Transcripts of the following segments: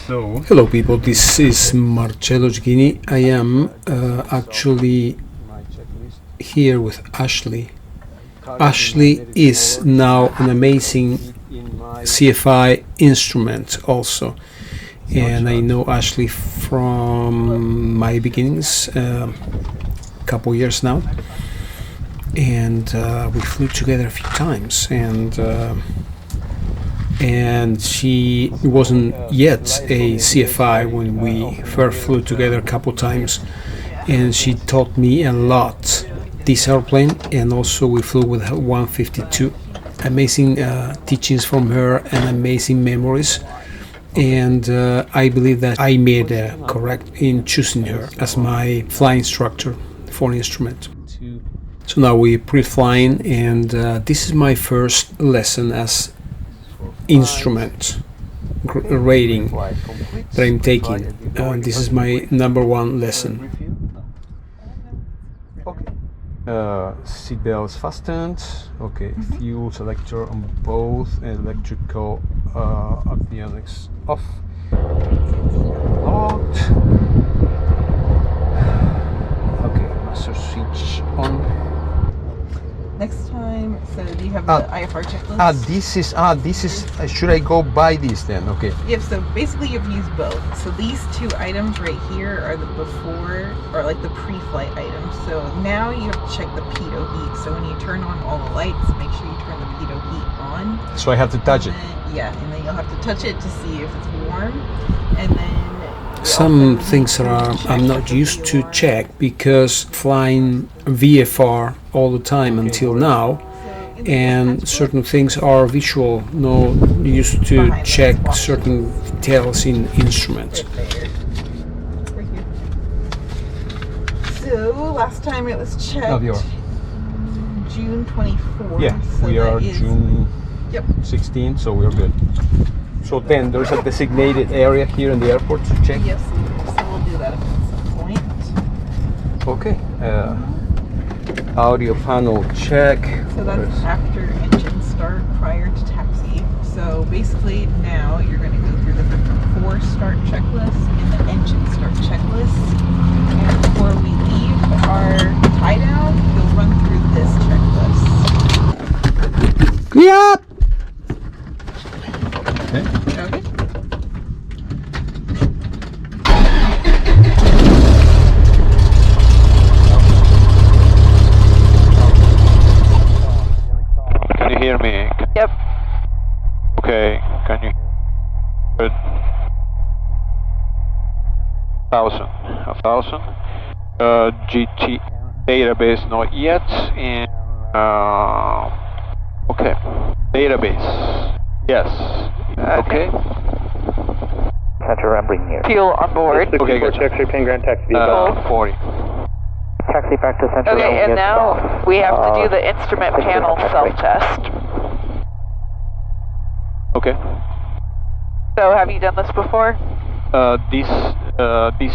So, Hello people, this is Marcello Gini. I am actually here with Ashley. Ashley is now an amazing CFI instrument also, and I know Ashley from my beginnings, a couple years now, and we flew together a few times, and she wasn't yet a CFI when we first flew together a couple times, and she taught me a lot this airplane, and also we flew with her 152. Amazing teachings from her and amazing memories, and I believe that I made correct in choosing her as my flying instructor for instrument. So now we're pre-flying, and this is my first lesson as instrument rating that I'm taking. This is my number one lesson. okay. Seat belts fastened. Okay, fuel selector on both, electrical avionics off. Locked. Okay, master switch on. Next time, so do you have the IFR checklist? This is. Should I go buy this then? Okay. Yep. So basically, you've used both. So these two items right here are the before, or like the pre-flight items. So now you have to check the pitot heat. So when you turn on all the lights, make sure you turn the pitot heat on. So I have to touch it. Yeah, and then you'll have to touch it to see if it's warm, and then. Some things I'm not used to check because flying VFR all the time until now, and certain things are visual, no used to check certain details in instruments. So last time it was checked June 24th. Yeah, so we are June 16, so we're good. So then there's a designated area here in the airport to check? Yes, so we'll do that at some point. Okay. Audio panel check. So that's after engine start, prior to taxi. So basically now you're going to go through the before start checklist and the engine start checklist. And before we leave our tie down, you'll run through this checklist. Yeah. Okay. Okay. Can you hear me? Yep. Okay, can you? Good. 1,000. GT database not yet, and okay, database. Yes. Okay. Center, I'm bringing you. Fuel on board. Okay, good. X-ray Paine Grand taxi. 40. Taxi back to Central. Okay, and now we have to do the instrument panel self-test. Okay. So have you done this before? This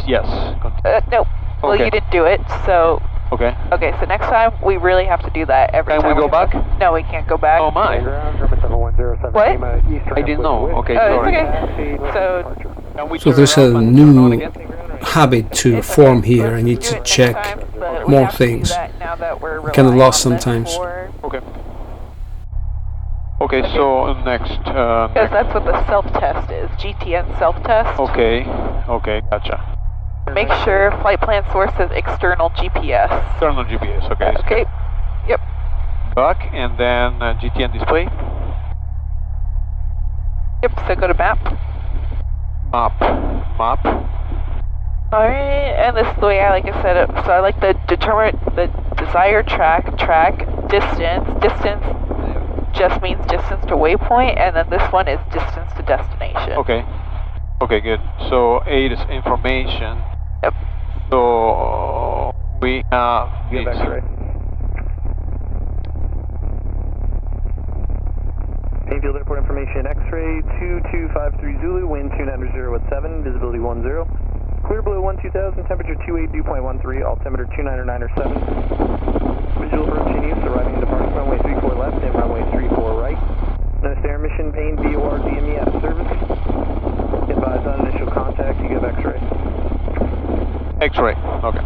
yes. No. Well, Okay. you didn't do it, so... Okay. Okay, so next time, we really have to do that every Can time. we go back? No, we can't go back. Oh my. What? I didn't know. Okay, Oh, sorry. it's okay. So there's a new habit to form here. I need to check more things. Kind of lost sometimes. Okay. Okay, so next. Because that's what the self-test is, GTN self-test. Okay. Okay, gotcha. Make sure flight plan source says external GPS. Turn on GPS. Okay. Okay. Yep. Back and then GTN display. Yep, so go to map. Map. Alright, and this is the way I like to set it. So I like the desired track, distance. Distance just means distance to waypoint, and then this one is distance to destination. Okay. Okay, good. So 8 is information. Yep. So we have this. Paine Field Airport information, X-ray 2253 Zulu, wind 290 at 7, visibility 10. Clear below 12,000, temperature 282.13, altimeter 299 or 7. Visual approach in use, arriving in departure runway 34 left and runway 34 right. Notice air mission, Paine, VOR, DME out of service. Advise on initial X-ray. Okay.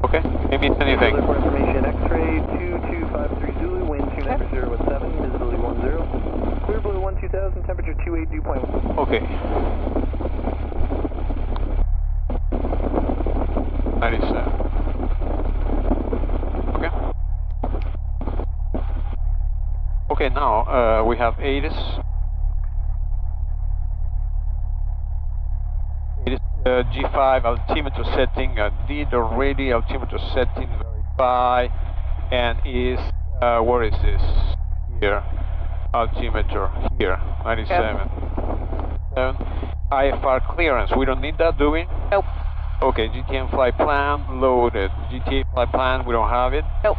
Okay. Maybe it's anything. Report information X-ray 2253 Zulu, wind 290 at 7, visibility 10. Clear blue 12000, temperature 28 dew point 1. Okay. 97. Okay. Okay, now we have ATIS. G5 altimeter setting, did already altimeter setting, verify, and is, where is this? Here, altimeter, here, 97. IFR clearance, we don't need that, do we? Nope. Okay, GTM flight plan, loaded. GTA flight plan, we don't have it. Nope.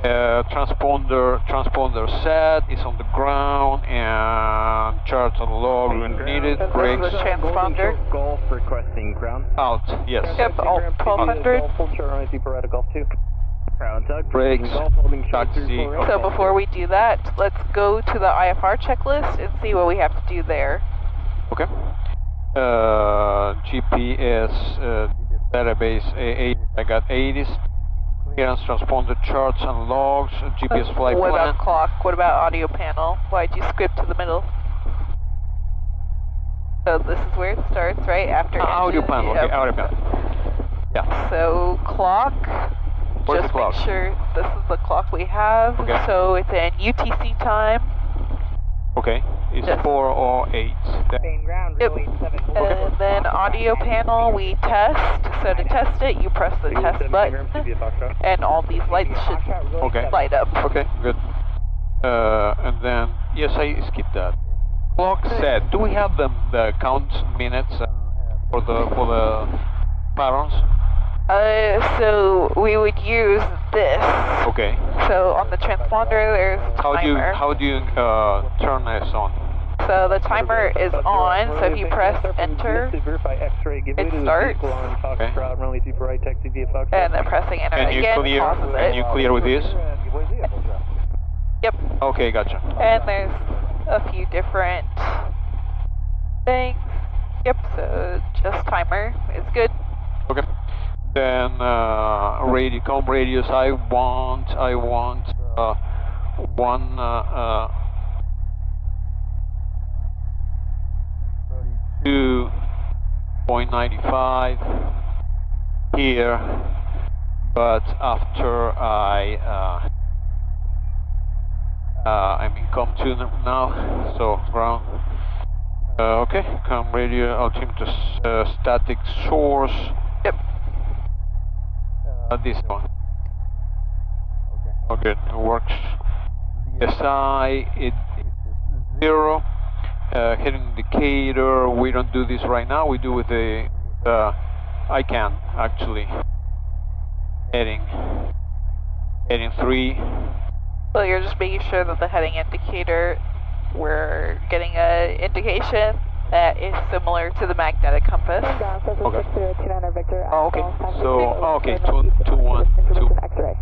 Transponder set is on the ground, and charts on log when needed. Brakes This is a transponder. Golf requesting ground. out, yes. Yep, all 1200. Golf, full chart runway deeper right of Golf 2. Ground, Doug. Brakes, Golf, holding short taxi. 34. So before we do that, let's go to the IFR checklist and see what we have to do there. Okay. GPS database, I got 80s. Clearance, transponder charts and logs, GPS flight What plan. about clock? What about audio panel? Why'd you script to the middle? So this is where it starts, right? After Audio engine. panel, Yep. okay, audio panel. Yeah. So clock, Where's just the clock? make sure this is the clock we have. Okay. So it's in UTC time. Okay, it's Yes. 4:08. Main ground, Yep. runway 7. And then audio panel we test. So to test it, you press the test button and all these lights should Okay. light up. Okay, good. And then, yes, I skipped that. Clock set. Do we have the count minutes for the patterns? So we would use this. Okay. So on the transponder, there's a timer. How do you turn this on? So the timer is on. So if you press enter, it starts. Okay. And then pressing enter And you again clear. pauses And it. you clear with this. Yep. Okay, gotcha. And there's a few different things. Yep. So just timer is good. Okay. Then com radius. I want 2.95 here, but after I mean com 2 now, so ground. Okay, com radio altimeter static source. Yep. This one. Okay, it works. SI, it's 0. Heading indicator, we don't do this right now, we do with the, I can actually. Heading 3. So you're just making sure that the heading indicator, we're getting an indication that is similar to the magnetic compass. Okay. Oh, okay. So, okay, 2-1-2.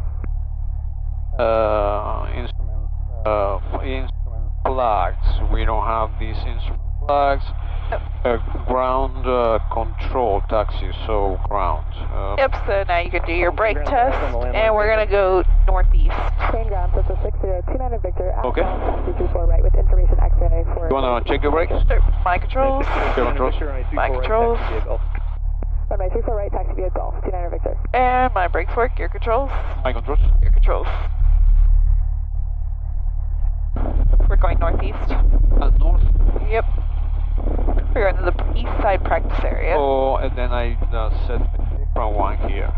Instrument flags. We don't have these instrument flags. Ground control taxi, so ground. Yep, so now you can do your brake test, and we're going to go northeast. Okay. You want to check your brakes? My controls. Your controls. My controls. Runway 34 right, taxi via Golf, 29 Victor. And my brakes work. Your controls. My controls. Your controls. We're going northeast. North. Yep. We're going to the east side practice area. Oh, and then I set a different one here.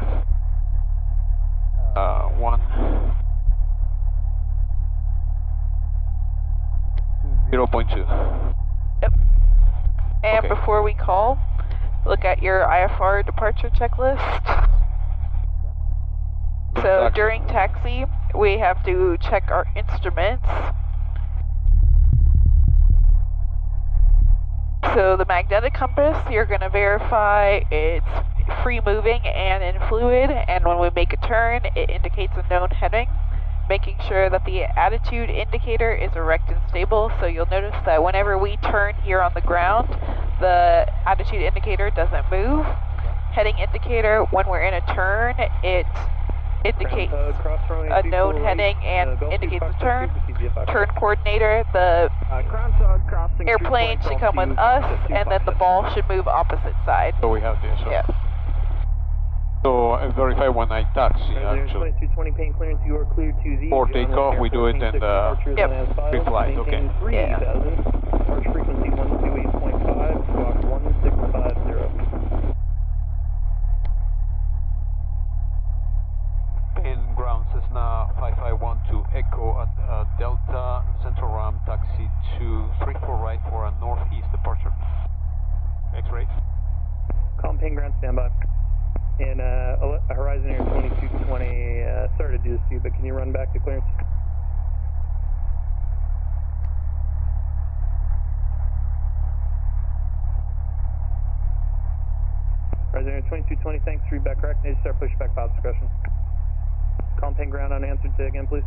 0.2. Yep. And Okay. before we call, look at your IFR departure checklist. So Taxi. during taxi, we have to check our instruments. So the magnetic compass, you're going to verify it's free moving and in fluid, and when we make a turn, it indicates a known heading. Making sure that the attitude indicator is erect and stable, so you'll notice that whenever we turn here on the ground, the attitude indicator doesn't move. heading indicator, when we're in a turn, it indicates a known heading and indicates a turn. Turn coordinator, the airplane should come with us, and then the ball should move opposite side. So we have this. Yeah. So I verify when I taxi, actually. 2220 Paine clearance, you are cleared to the... For takeoff, we do it in the pre-flight, okay. Yeah. March frequency 128.5, squawk 1650. In ground Cessna 5512 Echo at Delta, central ramp, taxi to 34 right for a northeast departure. X-ray. Calm Paine ground, standby. And Horizon Air 2220, sorry to do this to you, but can you run back to clearance? Horizon Air 2220, thanks, read back correct. Need to start pushback pilot discussion. Calm Paine ground unanswered, say again, please.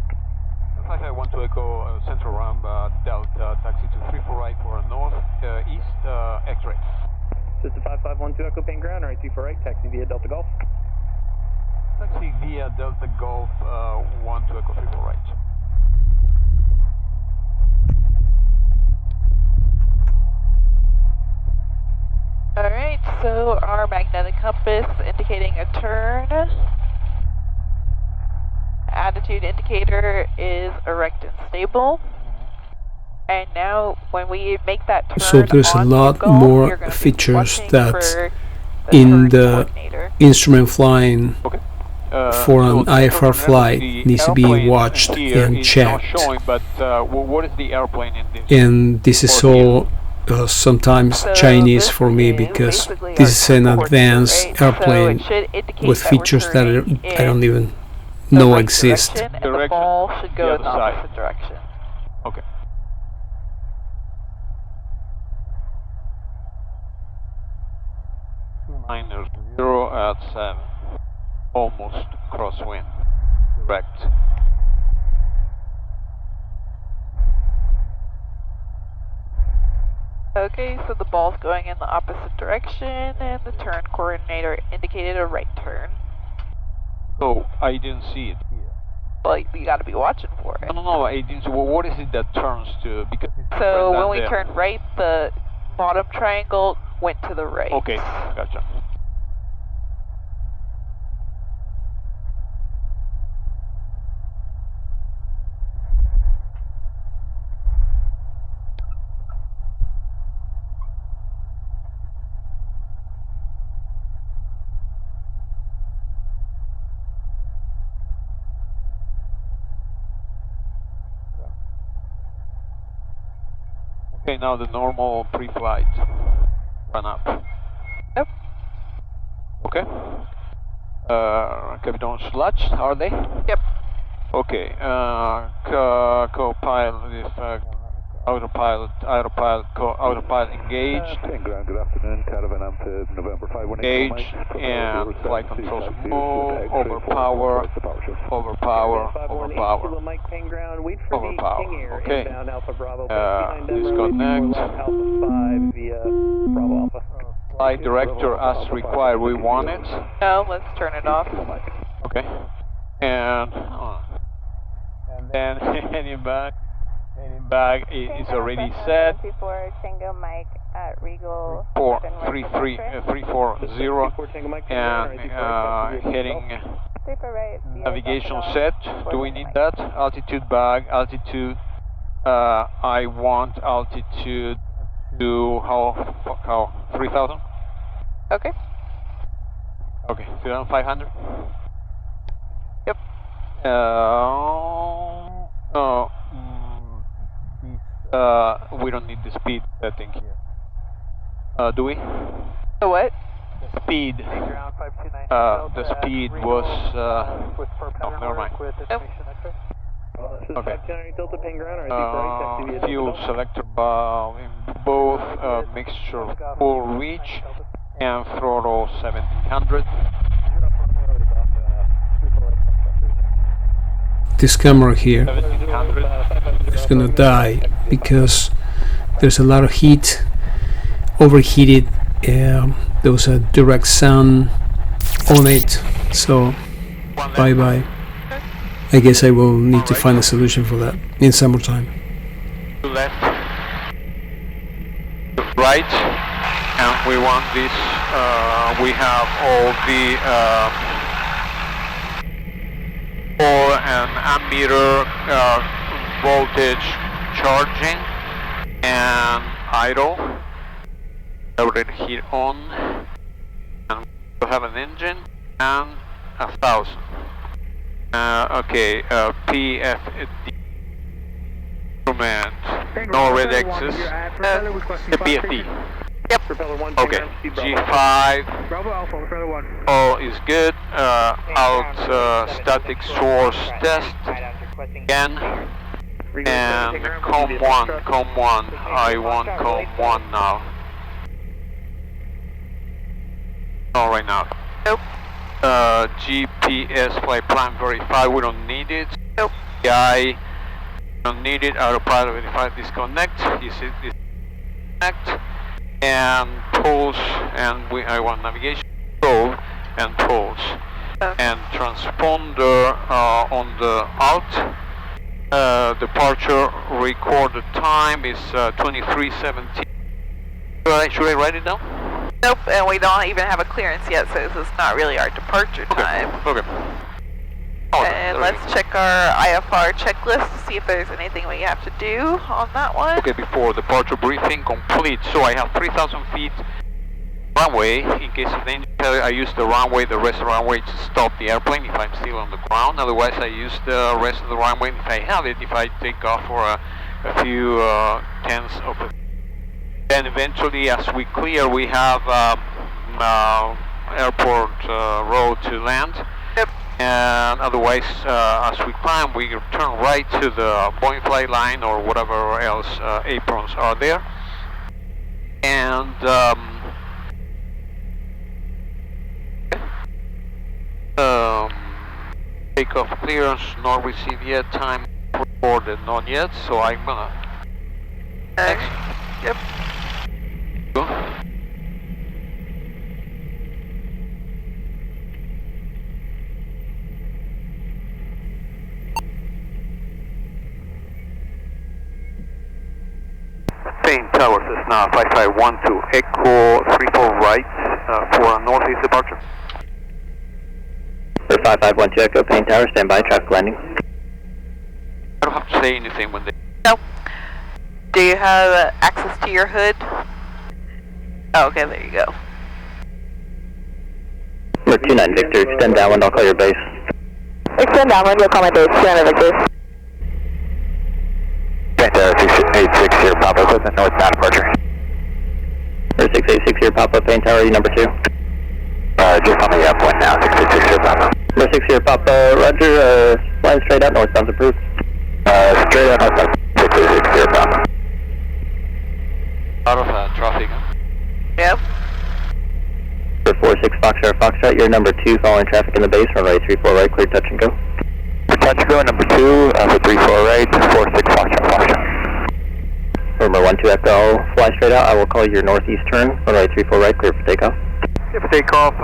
5512 Echo, central ramp, Delta, taxi to 34 right for a northeast, X-ray. System 5512 Echo Paine ground, RIT for right, taxi via Delta Golf. Taxi via Delta Golf 1 to Echo 3 for right. Alright, so our magnetic compass indicating a turn. Attitude indicator is erect and stable. And now when we make that turn, So there's a lot Golf, more you're gonna be features watching that for in turn the coordinator. instrument flying Okay. for an so IFR flight the needs to be airplane watched here and is checked. not showing, but what is the airplane in this? And this is all sometimes So Chinese this for me is because basically this our is an coordinator, advanced right? So airplane it should indicate with that we're features that turning I don't in even the know right exist. direction, and the Direction, ball should go the in the other side. opposite direction. Okay. Minus 0 at 7. Almost crosswind. Direct. Okay, so the ball's going in the opposite direction, and the turn coordinator indicated a right turn. So I didn't see it here. Well, you gotta be watching for it. No, I didn't see. Well, what is it that turns to? Because it's So different when than we the- turned right, the bottom triangle went to the right. Okay, gotcha. Okay, now the normal pre-flight run up. Yep. Okay. Captain Sludge, are they? Yep. Okay. Co-pilot, autopilot engaged. Ground, good afternoon, caravan entered November 518. Engaged and flight controls move, overpower. Mike Paine ground, wait for the Overpower, King Air okay. inbound Alpha Bravo. Disconnect. Alpha 5 via Bravo Alpha. Flight director as required, we want it. No, let's turn it off. Okay. And then heading back is already set. Before Tango Mike at Regal 340 and heading navigation set. Do we need that? Altitude bag, altitude. I want altitude to how 3,000? Okay. Okay, 3,500. Yep. We don't need the speed setting here. Do we? The what? The speed. The speed was. Oh, never mind. Okay. Fuel selector valve in both mixture full reach and throttle 1700. This camera here 1700. is gonna die because there's a lot of heat, overheated there was a direct sun on it, so bye bye. I guess I will need to find a solution for that in summertime. To left, to right, and we want this. We have all the pole and ammeter voltage charging and idle. Already here on, and we have an engine and 1,000. Okay, PFD instrument, no red X's, the PFD. Yep. Okay, G5, all is good. Out static source test again, and COM1, I want COM1 now. Not right now. Nope. GPS flight plan verified, we don't need it. Nope. CFII, don't need it. Autopilot verified, disconnect. Is it disconnect? And pulse, and I want navigation control and pulse. And transponder on the out. Departure recorded time is 23:17. Should I write it down? Nope, and we don't even have a clearance yet, so this is not really our departure time. Okay. And let's check our IFR checklist to see if there's anything we have to do on that one. Okay, before departure briefing complete. So I have 3,000 feet runway. In case of danger, I use the runway, the rest of the runway to stop the airplane if I'm still on the ground. Otherwise, I use the rest of the runway if I have it, if I take off for a few tenths of a. Then eventually, as we clear, we have airport road to land. Yep. And otherwise, as we climb, we turn right to the Boeing flight line or whatever else aprons are there. And takeoff clearance not received yet. Time recorded not yet. So I'm gonna. Yep. Go. Paine Tower, Cessna 5512, Echo 34 right for a northeast departure. 5512 Echo, Paine Tower, stand by, traffic landing. I don't have to say anything when they. Nope. Do you have access to your hood? Oh, okay, there you go. Number 29 Victor, extend downwind, I'll call your base. Extend downwind, you'll call my base, 200 Victor. Paine Tower 686 here, Papa, with the northbound departure. Number 686 here, Papa, Paine Tower, you number 2? Just on the upwind now, 686 here, Papa. Number 6 here, Papa, roger, flying straight out, northbound's approved. Straight out, northbound, 686 here, Papa. Out of traffic. Yep. Number 46 Foxtrot, you're number 2, following traffic in the base, runway 34 right, clear touch and go. Touch and go, number 2, for 34 right, 46 Foxtrot. Number 12 Echo, I'll fly straight out, I will call your northeast turn, runway 34 right, clear for takeoff. Clear for takeoff,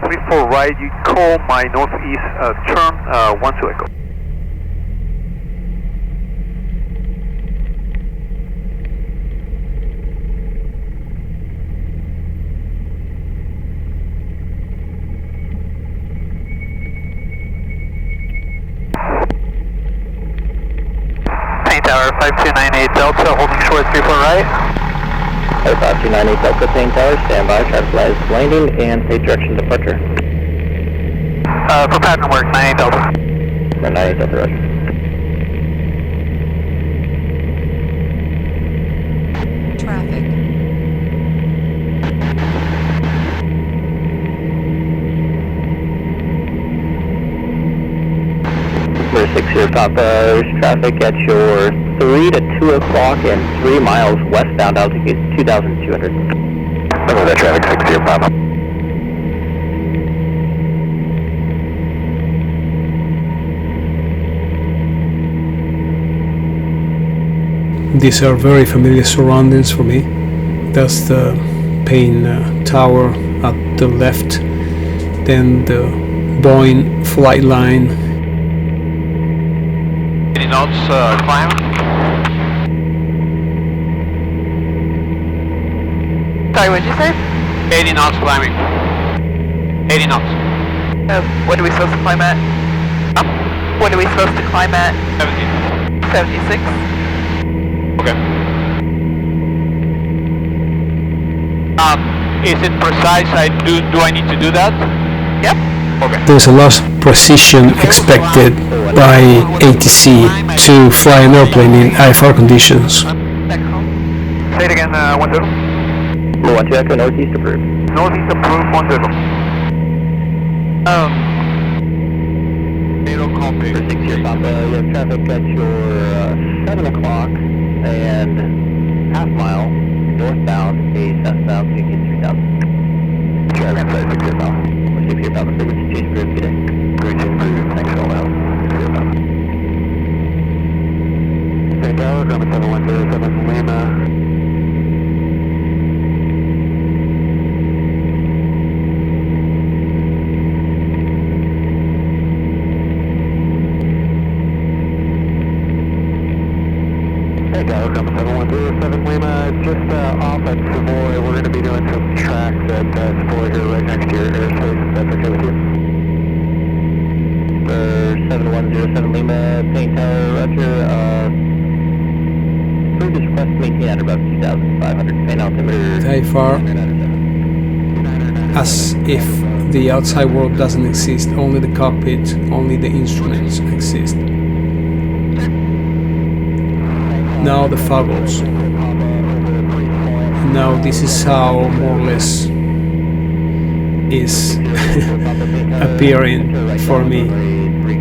34 right, you call my northeast turn, 12 Echo. Tower 5298 Delta, holding short 34 right. 5298 Delta, Paine Tower, stand by, traffic light is landing, and state direction departure. For pattern work, 98 Delta. 98 Delta, roger. Traffic. Number 6 here, Papa, there's traffic at your 3 to 2 o'clock and 3 miles westbound, altitude 2,200. Remember that traffic 6 here, Papa. These are very familiar surroundings for me. That's the Paine Tower at the left, then the Boeing flight line. 80 knots, climb. Sorry, what did you say? 80 knots climbing. 80 knots. What are we supposed to climb at? What are we supposed to climb at? 70. 76? Okay. Is it precise? Do I need to do that? Yep. Okay. There's a lot of precision expected by ATC to fly an airplane in IFR conditions. Back home. Say it again, 10. 12 Echo Northeast approved. Northeast approved, 10. NATO copy. For 6 year Papa, you have traffic at your 7 o'clock and half mile northbound, a Cessna Union 3000. Traffic inside 6 year Papa. Or 6 year Papa, frequency change approved today. Great change approved, thanks for all that. 6 year Papa. St. Tower, Grumman 7107 Lima. Tower, Grumman 7107 Lima, just off at Savoy. We're going to be doing some tracks at Savoy here right next to your airspace, if that's okay with you. For 7107 Lima, Paine Tower, Roger. Approved this request to maintain at about 2,500. Paine altimeter. IFR, as if the outside world doesn't exist, only the cockpit, only the instruments exist. Now the fuggles. Now this is how more or less is appearing for me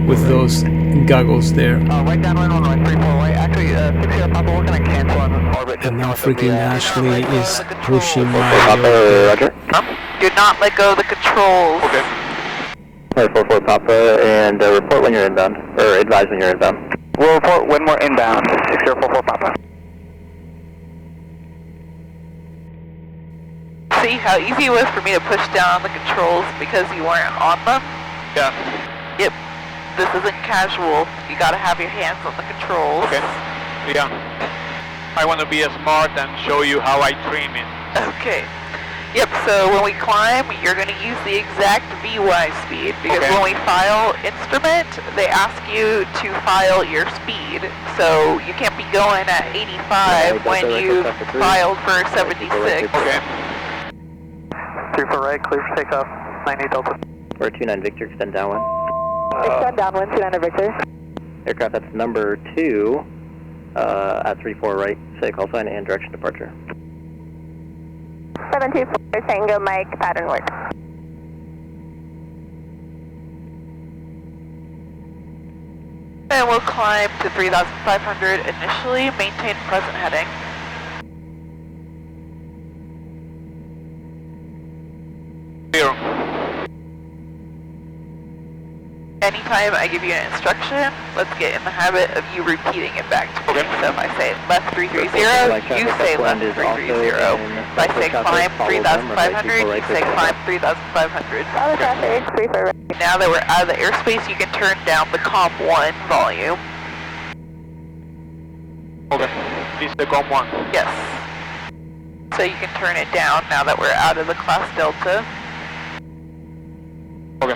with those goggles there. Right down line 134 right. Actually, 6 year Papa, we're going to cancel on orbit. And now freaking Ashley is pushing my... Roger. Do not let go of the controls. Okay. 44 Papa, and report when you're inbound, or advise when you're inbound. We'll report when we're inbound. 6044 Papa. See how easy it was for me to push down on the controls because you weren't on them? Yeah. Yep. This isn't casual. You gotta have your hands on the controls. Okay. Yeah. I want to be smart and show you how I trim it. Okay. Yep, so when we climb, you're going to use the exact VY speed, because when we file instrument, they ask you to file your speed. So you can't be going at 85 when you filed for 76. Okay. 34 right, clear for takeoff, 98 Delta. Or 29 Victor, extend downwind. Extend downwind, 29 Victor. Aircraft, that's number 2, at 34 right, say call sign and direction departure. 724 Tango Mike, pattern work. And we'll climb to 3,500 initially, maintain present heading. Zero. Anytime I give you an instruction, let's get in the habit of you repeating it back to me. So if I say left 330, you say left 330. If I say climb 3,500, you say climb 3,500. All the traffic, 34 right. Now that we're out of the airspace, you can turn down the COM 1 volume. Okay. This is the COM 1. Yes. So you can turn it down now that we're out of the class Delta. Okay.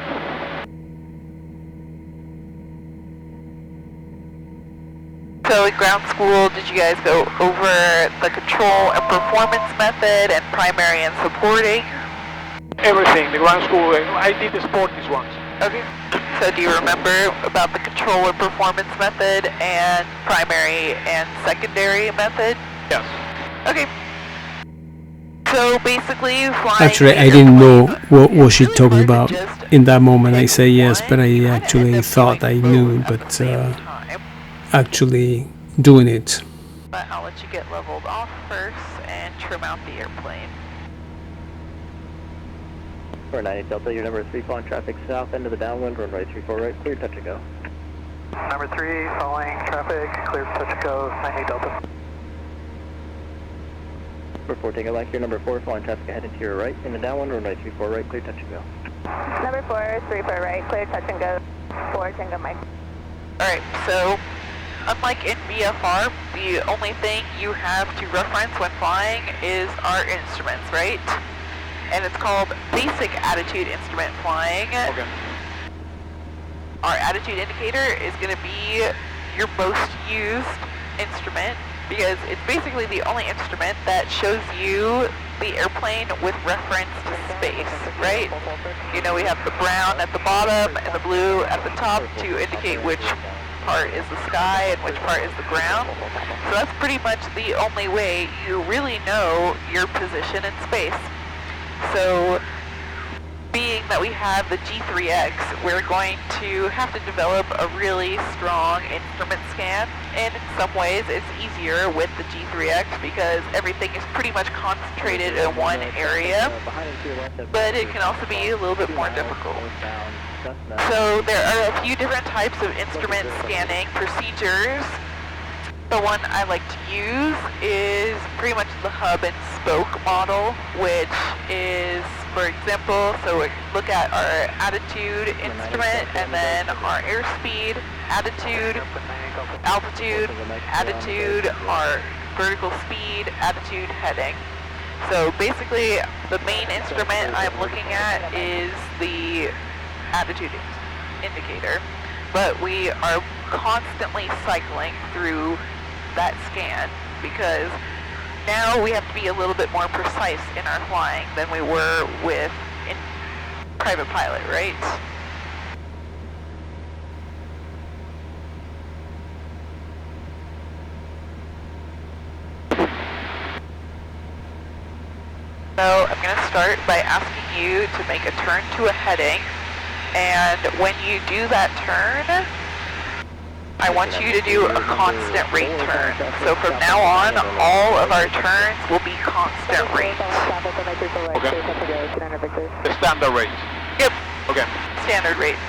So at ground school, did you guys go over the control and performance method and primary and supporting? Everything, the ground school, I did the sport these ones. Okay. So do you remember about the control and performance method and primary and secondary method? Yes. Okay. So basically, flying... Actually, I didn't know what was she talking about. In that moment, I say yes, but I actually thought I knew, but actually doing it. But I'll let you get leveled off first and trim out the airplane. 498 Delta, your number 3 following traffic south end of the downwind, run right 34 right, clear, touch and go. Number 3 following traffic, clear, touch and go, 98 Delta. Number 4, take a left here, number 4, flying traffic ahead into your right, in the downwind, runway 34 right, clear touch and go. Number 4, 34 right, clear touch and go. 4, Tango Mike. Alright, so unlike in VFR, the only thing you have to reference when flying is our instruments, right? And it's called basic attitude instrument flying. Okay. Our attitude indicator is going to be your most used instrument because it's basically the only instrument that shows you the airplane with reference to space, right? You know, we have the brown at the bottom and the blue at the top to indicate which part is the sky and which part is the ground. So that's pretty much the only way you really know your position in space. So being that we have the G3X, we're going to have to develop a really strong instrument scan, and in some ways it's easier with the G3X because everything is pretty much concentrated in one area, but it can also be a little bit more difficult. So there are a few different types of instrument scanning procedures. The one I like to use is pretty much the hub and spoke model, which is, for example, so we look at our attitude instrument and then our airspeed, attitude, altitude, attitude, our vertical speed, attitude, heading. So basically the main instrument I'm looking at is the attitude indicator, but we are constantly cycling through that scan because now we have to be a little bit more precise in our flying than we were with in private pilot, right? So I'm going to start by asking you to make a turn to a heading, and when you do that turn, I want you to do a constant rate turn. So from now on, all of our turns will be constant rate. Okay. The standard rate. Yep. Okay. Standard rate.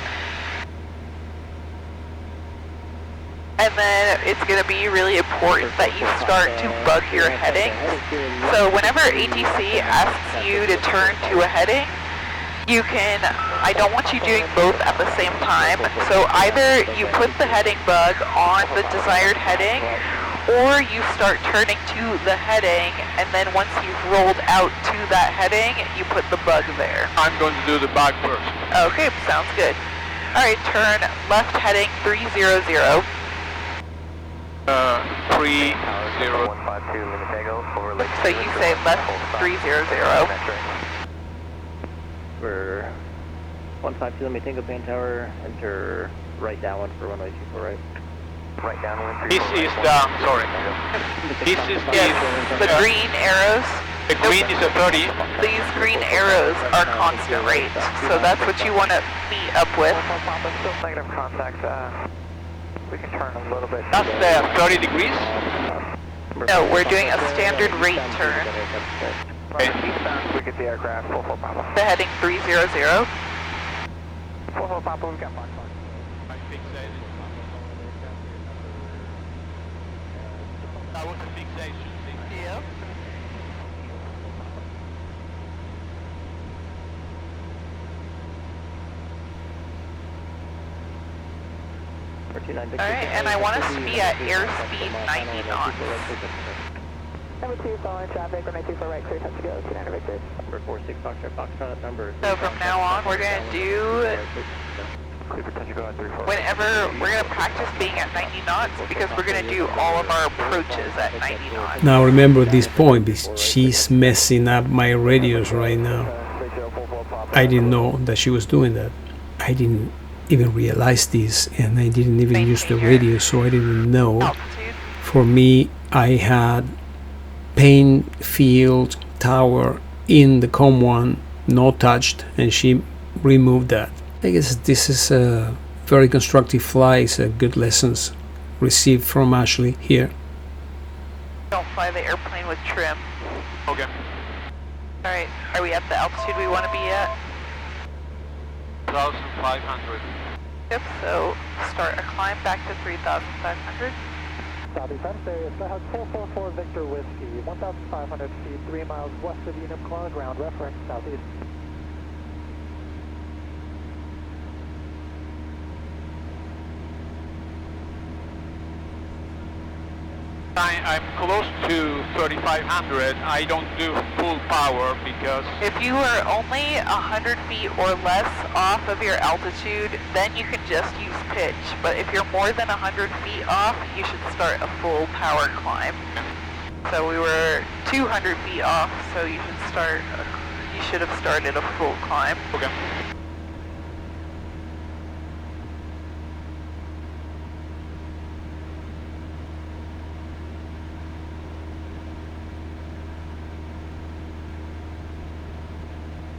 And then it's going to be really important that you start to bug your heading. So whenever ATC asks you to turn to a heading, you can, I don't want you doing both at the same time. So either you put the heading bug on the desired heading, or you start turning to the heading, and then once you've rolled out to that heading, you put the bug there. I'm going to do the bug first. Okay, sounds good. Alright, turn left heading 300. 3-0. 152, So you say left 300. For 152, let me Tango Pan Tower, enter right downwind for runway 24 right. Right downwind. This is the, sorry. This is The green arrows. The green is a 30. These green arrows are constant rate, so that's what you want to meet up with. Still negative contact. We can turn a little bit. That's the 30 degrees. No, we're doing a standard rate turn. Okay. We get the aircraft. 44 Papa. The heading 300. 44 Papa, we've got Fox 1. That was a fixation thing. Yep. Alright, and I want us to be at airspeed 90 knots. Number 2, following traffic, runway 24 right, clear touch to go, 29 Victor. Number 46 Foxtrot, number. So from now on, we're going to do, whenever, we're going to practice being at 90 knots because we're going to do all of our approaches at 90 knots. Now remember this point because she's messing up my radios right now. I didn't know that she was doing that. I didn't even realize this, and I didn't even use the radio, so I didn't know. Altitude. For me, I had Paine Field tower in the COM1, not touched, and she removed that. I guess this is a very constructive flight, good lessons received from Ashley here. Don't fly the airplane with trim. Okay. Alright, are we at the altitude we want to be at? 1,500. Yep, so start a climb back to 3,500. Southeast Hemisphere area, Skyhawk 444 Victor Whiskey, 1,500 feet, 3 miles west of Unit Clone ground, reference southeast. I'm close to 3,500. I don't do full power because If you are only 100 feet or less off of your altitude, then you can just use pitch. But if you're more than 100 feet off, you should start a full power climb. So we were 200 feet off, so you should have started a full climb. okay.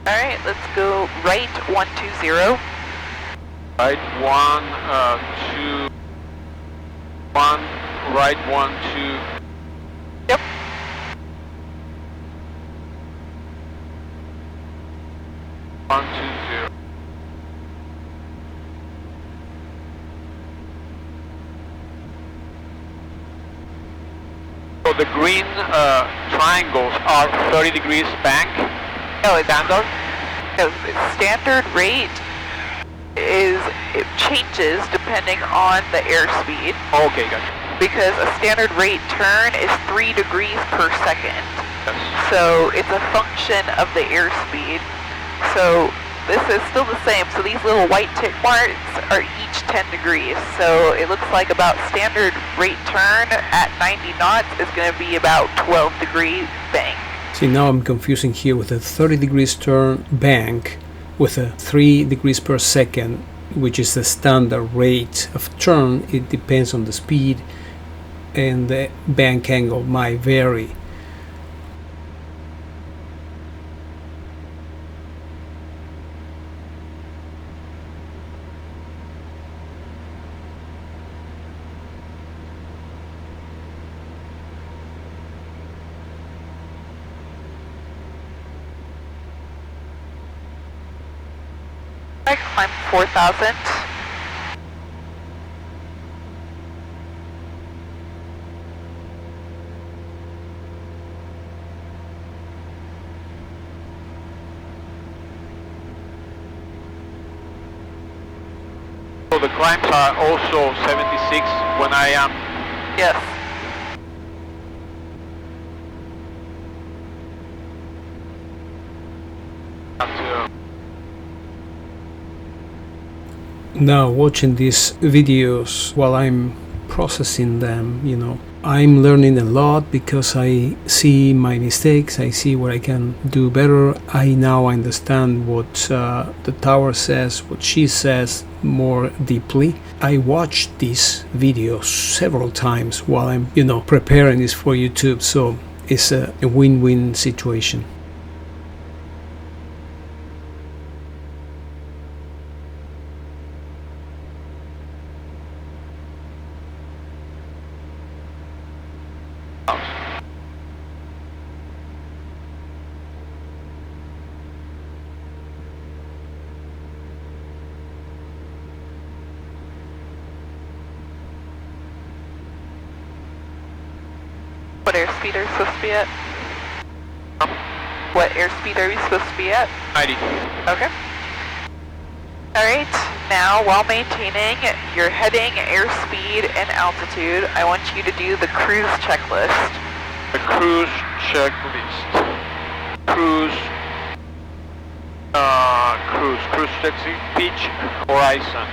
Alright, let's go right 120. Right 1, 2, 1, right 1, 2. Yep. One, two, zero. So the green triangles are 30 degrees bank. No, it's standard. No, standard rate it changes depending on the airspeed. Okay, gotcha. Because a standard rate turn is 3 degrees per second. Yes. So it's a function of the airspeed. So this is still the same. So these little white tick marks are each 10 degrees. So it looks like about standard rate turn at 90 knots is going to be about 12 degree bank. See, now I'm confusing here with a 30 degrees turn bank with a 3 degrees per second, which is the standard rate of turn. It depends on the speed, and the bank angle might vary. I climbed 4,000. So the climbs are also 76 when I am. Yes. At, Now, watching these videos while I'm processing them, I'm learning a lot because I see my mistakes, I see what I can do better. I now understand what the tower says, what she says more deeply. I watched these videos several times while I'm, preparing this for YouTube, so it's a win-win situation. What airspeed are you supposed to be at? What airspeed are you supposed to be at? 90. Okay. Alright, now while maintaining your heading, airspeed, and altitude, I want you to do the cruise checklist. The cruise checklist. Cruise checklist. Pitch horizon.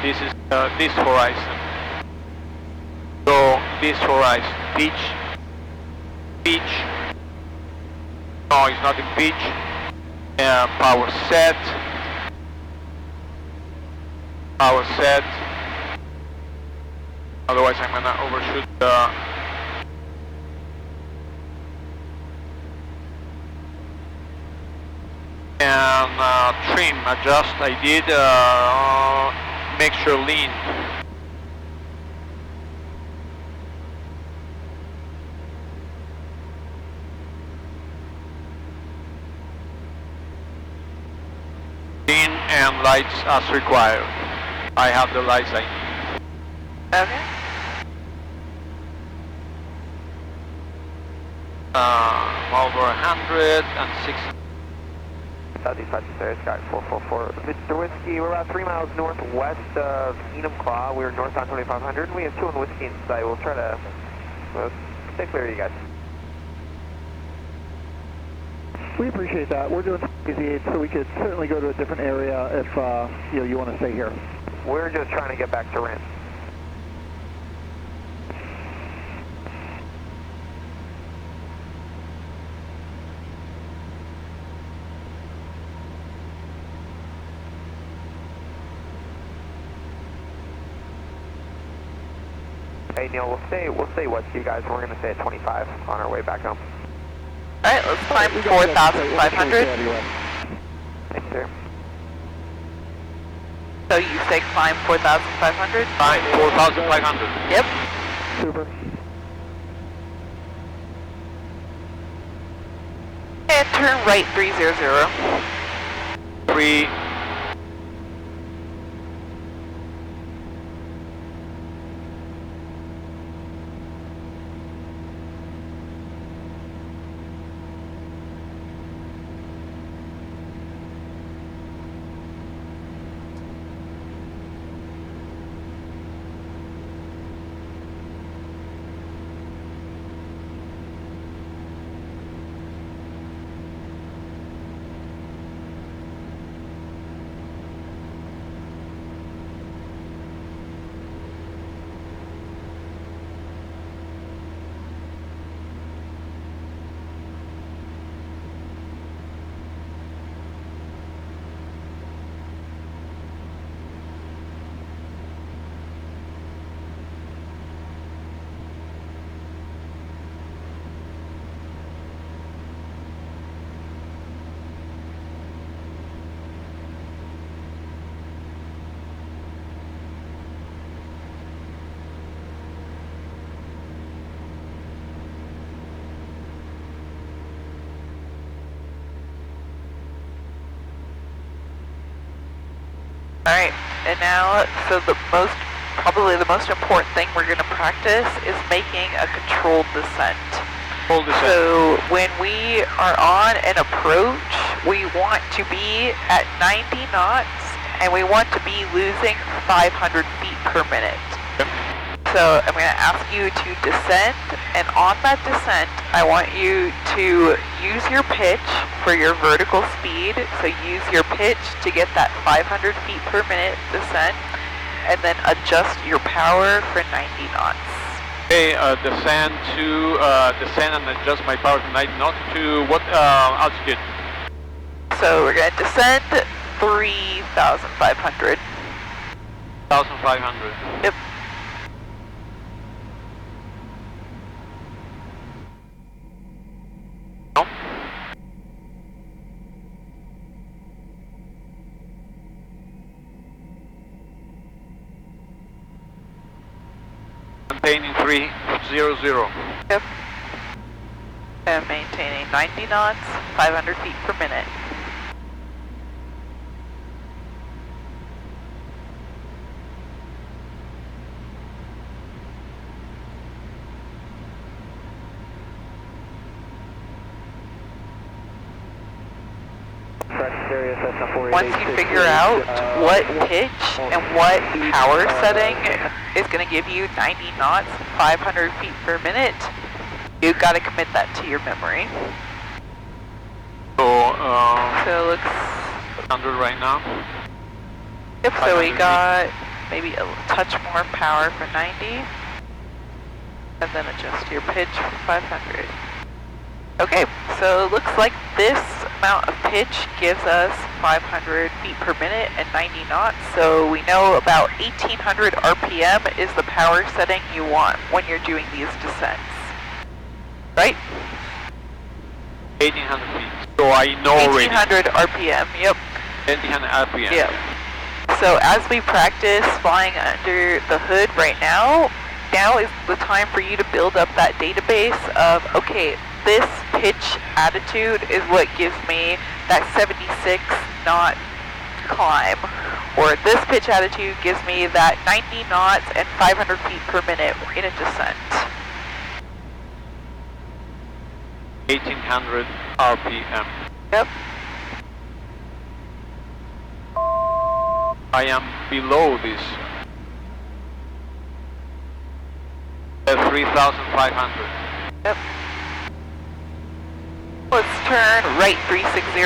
This is this horizon. So this horizon. Pitch. No, it's not in pitch. Power set. Otherwise I'm gonna overshoot the and trim adjust. I did make sure lean. Lean and lights as required. I have the lights I need. Okay. Over 106. Southeast 560, Sky 444. Mr. Whiskey, we're about 3 miles northwest of Enumclaw. We're northbound 2500. We have 2 on Whiskey in sight. We'll try to stay clear of you guys. We appreciate that. We're doing easy, so we could certainly go to a different area if you want to stay here. We're just trying to get back to Ren. Hey Neil, we'll stay west of you guys. We're gonna stay at 25 on our way back home. Alright, let's climb 4,500. Thanks, sir. So you say climb 4,500? Climb 4,500. Yep. Super. And turn right 300. 3. Alright, and now, so probably the most important thing we're going to practice is making a controlled descent. Hold this So when we are on an approach, we want to be at 90 knots and we want to be losing 500 feet per minute. So I'm going to ask you to descend, and on that descent, I want you to use your pitch for your vertical speed. So use your pitch to get that 500 feet per minute descent, and then adjust your power for 90 knots. Okay, descend and adjust my power to 90 knots to what altitude? So we're going to descend 3,500. 1,500. Yep. Maintaining 300. Yep. And maintaining 90 knots, 500 feet per minute. Once you figure out what pitch and what power setting is going to give you 90 knots, 500 feet per minute, you've got to commit that to your memory. So looks 100 right now. Yep, so we got maybe a touch more power for 90, and then adjust your pitch for 500. Okay, so it looks like this amount of pitch gives us 500 feet per minute and 90 knots, so we know about 1800 RPM is the power setting you want when you're doing these descents. Right? 1800 feet. So I know 1800 RPM, yep. 1800 RPM. Yep. So as we practice flying under the hood right now is the time for you to build up that database of, okay, this pitch attitude is what gives me that 76 knot climb, or this pitch attitude gives me that 90 knots and 500 feet per minute in a descent. 1800 RPM. Yep. I am below this. 3,500. Yep. Let's turn right 360.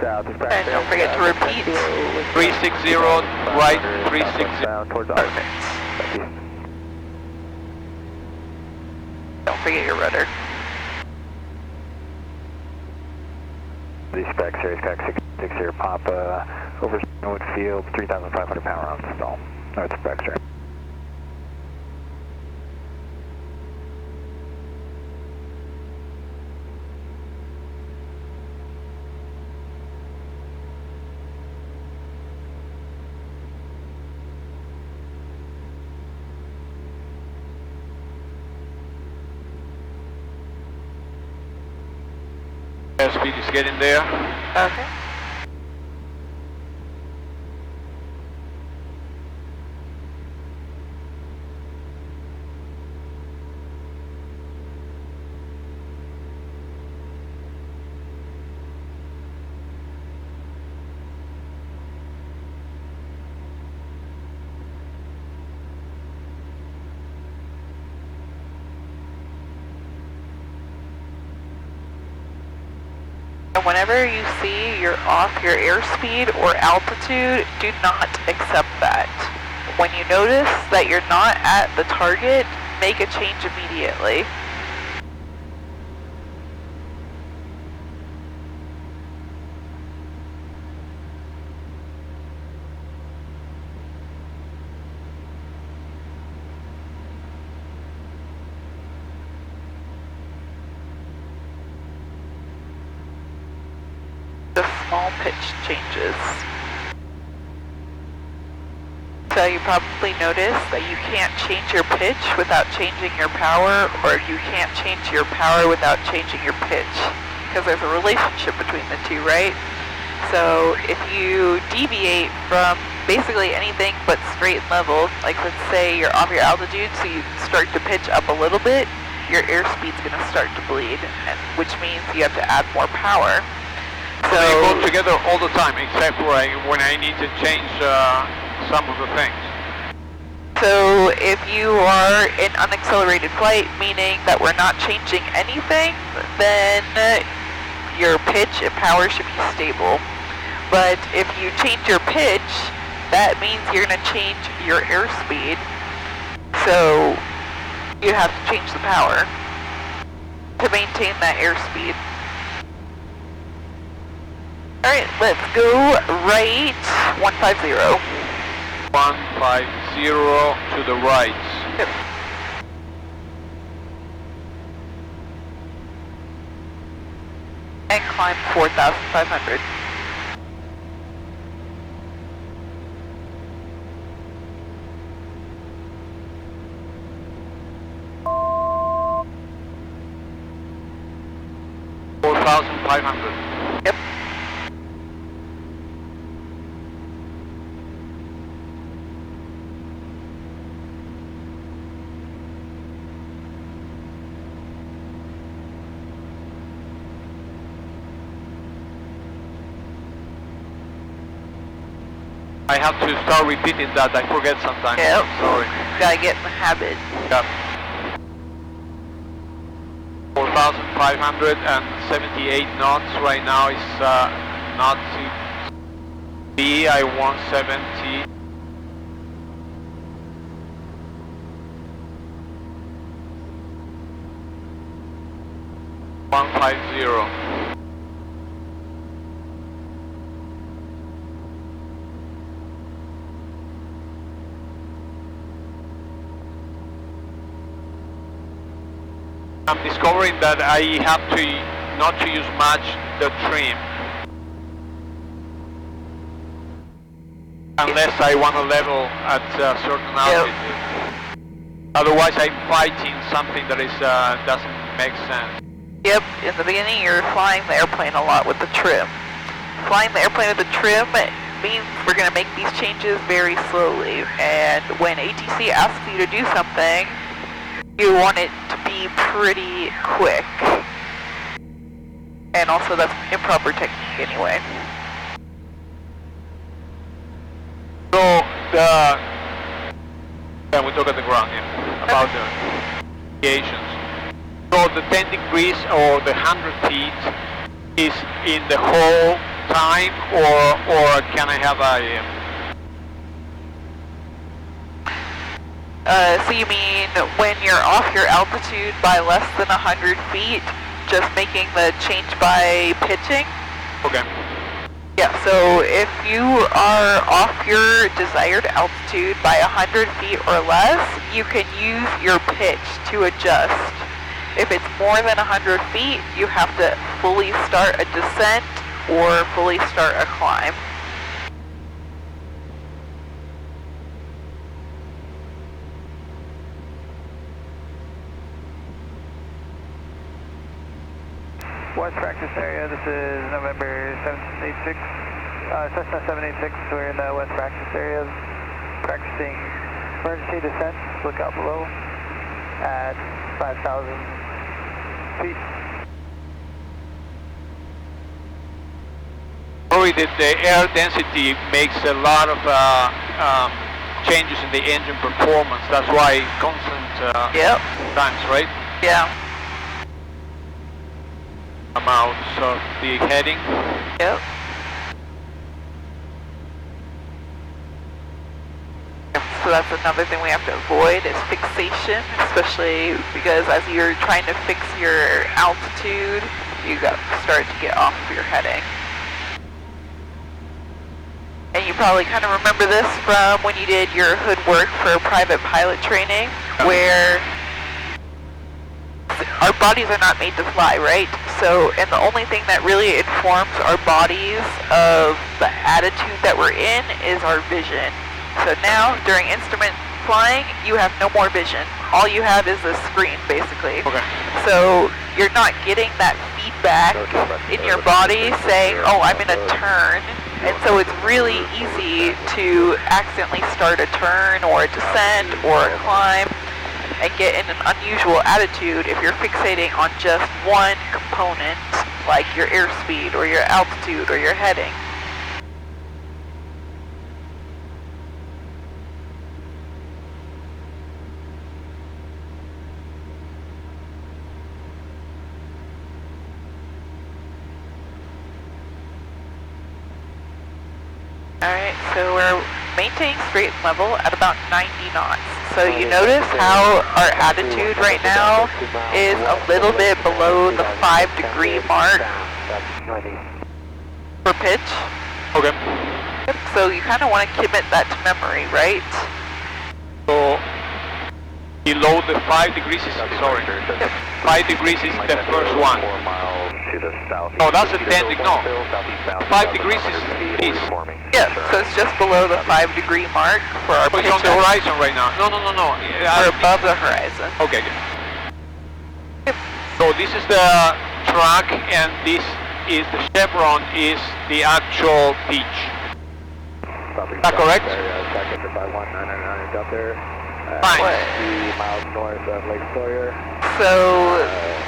South is back. And don't forget to repeat. 360, right 360. Towards Perfect. Don't forget your rudder. The spec series pack 660 Papa over Wood Field, 3,500 power on stall. No, it's spec series. Airspeed is getting there. Okay. Whenever you see you're off your airspeed or altitude, do not accept that. When you notice that you're not at the target, make a change immediately. Small pitch changes. So you probably noticed that you can't change your pitch without changing your power, or you can't change your power without changing your pitch, because there's a relationship between the two, right? So if you deviate from basically anything but straight and level, like let's say you're off your altitude, so you start to pitch up a little bit, your airspeed's going to start to bleed, which means you have to add more power. So they go together all the time, except for when I need to change some of the things. So if you are in unaccelerated flight, meaning that we're not changing anything, then your pitch and power should be stable. But if you change your pitch, that means you're going to change your airspeed. So you have to change the power to maintain that airspeed. Alright, let's go right 150. 150 to the right. Yep. And climb 4,500. Yep. I have to start repeating that. I forget sometimes. Yep. Sorry. Gotta get in the habit. Yep. 4,578 knots right now is not B. I want 70. I'm discovering that I have to not to use much the trim unless I want to level at a certain altitude. Yep. Otherwise, I'm fighting something that is doesn't make sense. Yep. In the beginning, you're flying the airplane a lot with the trim. Flying the airplane with the trim means we're going to make these changes very slowly. And when ATC asks you to do something, you want it to be pretty quick. And also that's improper technique anyway. So we talk at the ground about the aviations. So the 10 degrees or the 100 feet is in the whole time, or can I have a? So you mean when you're off your altitude by less than 100 feet, just making the change by pitching? Okay. Yeah, so if you are off your desired altitude by 100 feet or less, you can use your pitch to adjust. If it's more than 100 feet, you have to fully start a descent or fully start a climb. West practice area, this is November 786, Cessna 786, we're in the west practice area, practicing emergency descent, look out below at 5,000 feet. Sorry, the air density makes a lot of changes in the engine performance, that's why constant times, right? Yeah. Amounts of the heading. Yep. So that's another thing we have to avoid is fixation, especially because as you're trying to fix your altitude, you got start to get off your heading. And you probably kind of remember this from when you did your hood work for private pilot training, where our bodies are not made to fly, right? So, and the only thing that really informs our bodies of the attitude that we're in is our vision. So now, during instrument flying, you have no more vision. All you have is the screen, basically. Okay. So, you're not getting that feedback in your body saying, oh, I'm in a turn. And so it's really easy to accidentally start a turn or a descent or a climb and get in an unusual attitude if you're fixating on just one component, like your airspeed or your altitude or your heading. Alright, so we're maintaining straight and level at about 90 knots. So you notice how our attitude right now is a little bit below the 5-degree mark for pitch. Okay. Yep, so you kind of want to commit that to memory, right? So below the 5 degrees is, sorry, 5 degrees is the first one. Oh, that's a 10 degree, no. 5 degrees is this. Yeah, so it's just below the 5-degree mark for our pitch. It's on the horizon right now. No. We're above the horizon. Okay, good. So this is the track and this is the chevron is the actual beach. Is that correct? Fine. 3 miles north of Lake Sawyer. So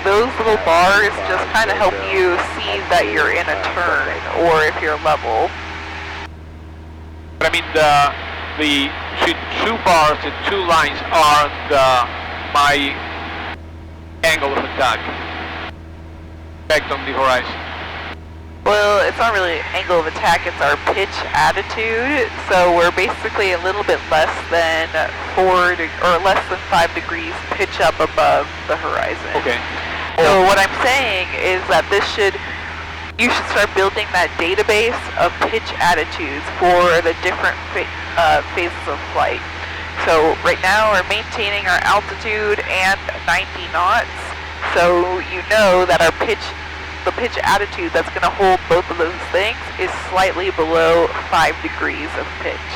those little bars just kind of help you see that you're in a turn or if you're level. But I mean the two bars, the 2 lines are my angle of attack. Effect on the horizon. Well, it's not really angle of attack, it's our pitch attitude. So we're basically a little bit less than 4 or less than 5 degrees pitch up above the horizon. Okay. So what I'm saying is that you should start building that database of pitch attitudes for the different phases of flight. So right now we're maintaining our altitude and 90 knots. So you know that the pitch attitude that's going to hold both of those things is slightly below 5 degrees of pitch.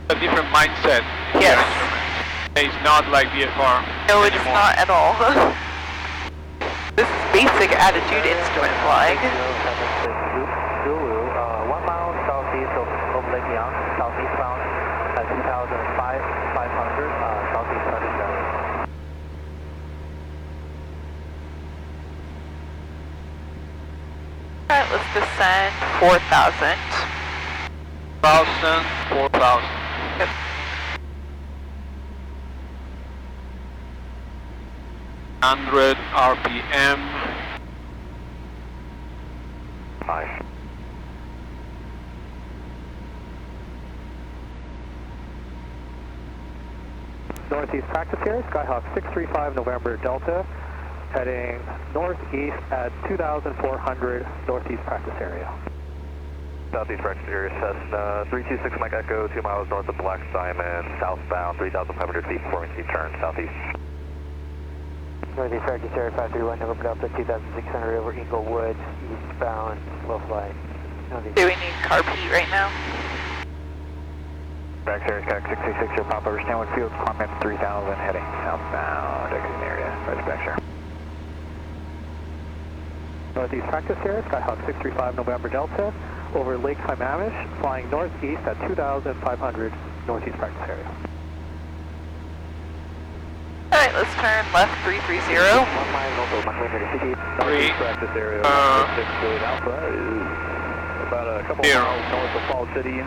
A different mindset. Yes. It's not like VFR. No, it is not at all. This is basic attitude instrument flying. Zulu, 1 mile southeast of Lake Young, southeastbound at 2,500, southeast 37. Alright, let's descend 4,000. 4,000. Yep. Hundred RPM. Hi. Northeast practice here, Skyhawk 635 November Delta, heading northeast at 2,400 northeast practice area. Southeast practice area, Cessna 326 Mike Echo, 2 miles north of Black Diamond, southbound 3,500 feet before we turn southeast. Northeast practice area 531 November Delta, 2,600 over Inglewood, eastbound, low flight. Northeast. Do we need carb heat right now? Practice area, Skyhawk 636, your pop over Stanwood Field, climb up 3,000, heading southbound, exiting area, right back here. Northeast practice area, Skyhawk 635 November Delta, over Lake Sammamish, flying northeast at 2,500 northeast practice area. Alright, let's turn left 330. 1 mile north of Montgomery City. Northeast practice area, 6 Alpha is about a couple miles north of Falls City.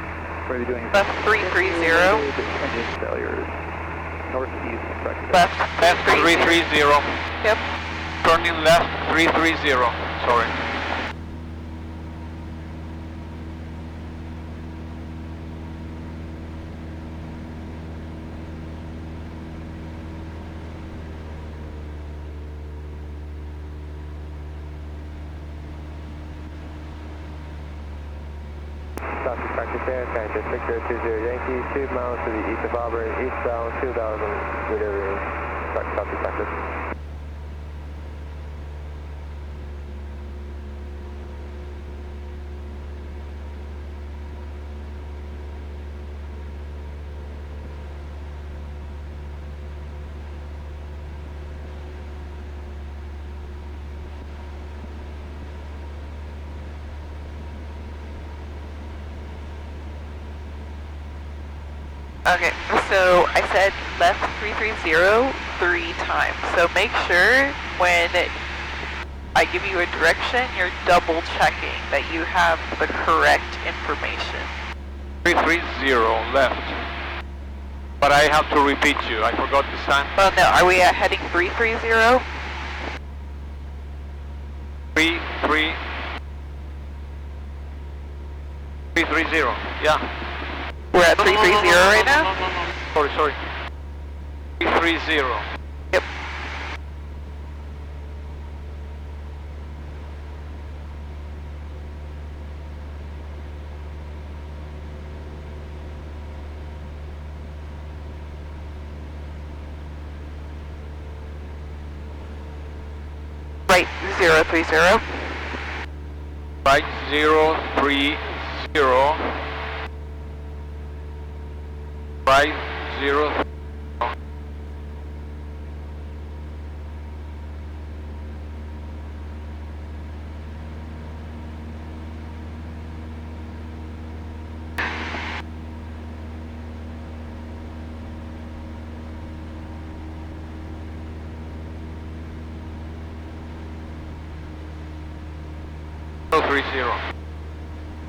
Where are you doing? Left 330. Engine failures. Northeast practice area. Left 330. Yep. Turning left 330. Sorry. Southeast practice area, Skyhawk 6020 Yankee, 2 miles to the east of Auburn, eastbound 2,000, delivering Southeast practice. Okay, so I said left 330 3 times. So make sure when I give you a direction, you're double checking that you have the correct information. 330 left. But I have to repeat you. I forgot this time. Oh no, are we heading 330? 330. Yeah. We're at 330 right now? Sorry. 330. Yep. Right, 030. Right, 030. Right, 0. Zero 30.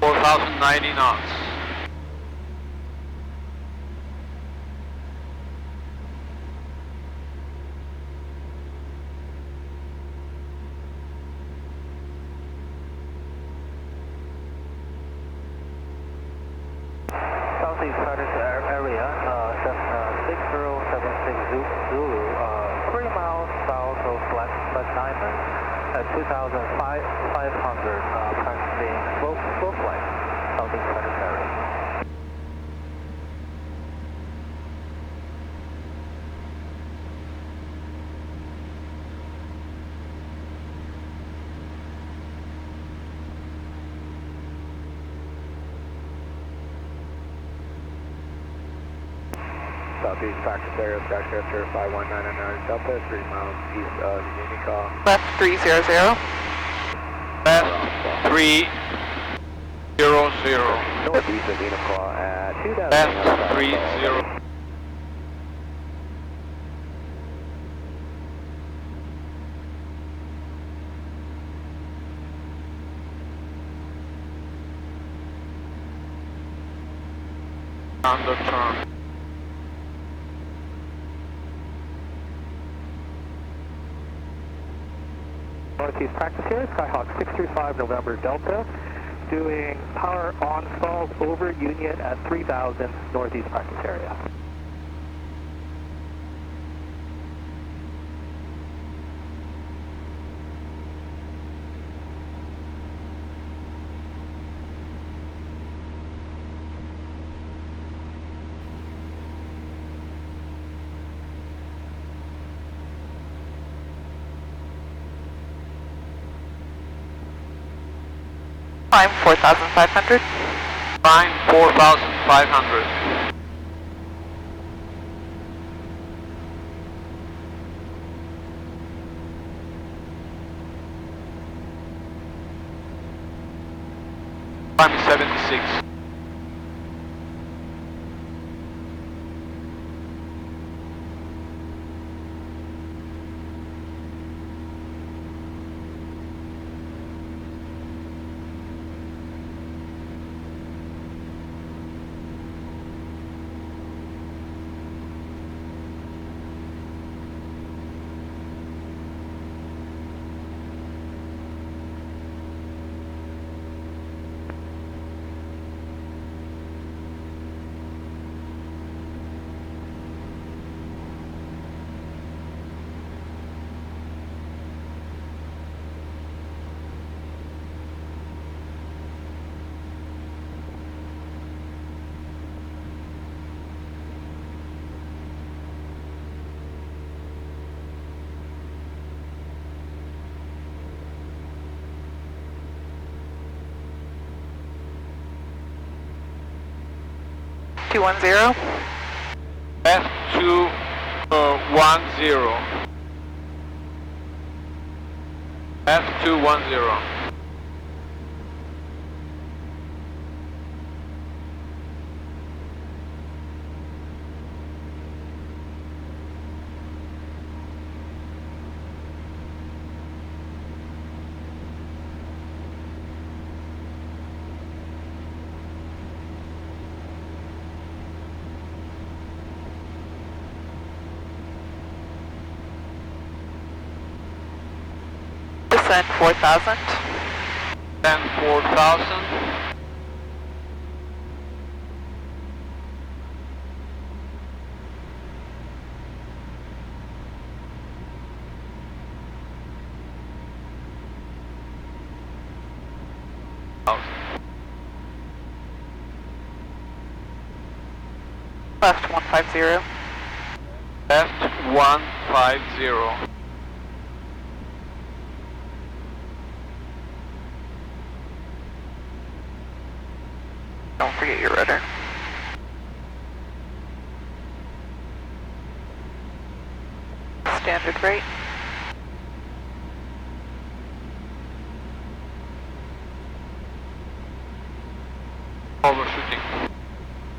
4,090 knots. Southeast practice area, Cessna 6076 Zulu, 3 miles south of Black Diamond at 2,500, practicing slow flight, Southeast practice area. Southeast practice area, Skyhawk 51999 Delta, 3 miles east of Unicall. Left 300. Left 300. Northeast of Unicall at 2,000. Left 30. Under turn. Northeast practice here, Skyhawk 635 November Delta, doing power on stalls over Union at 3000 Northeast practice area. Climb 4,500. Climb 4,500. Climb 76. F210. F210. F210. Descend 4,000. Descend 4,000. Left 150. Left 150. Don't forget your rudder. Standard rate. Overshooting.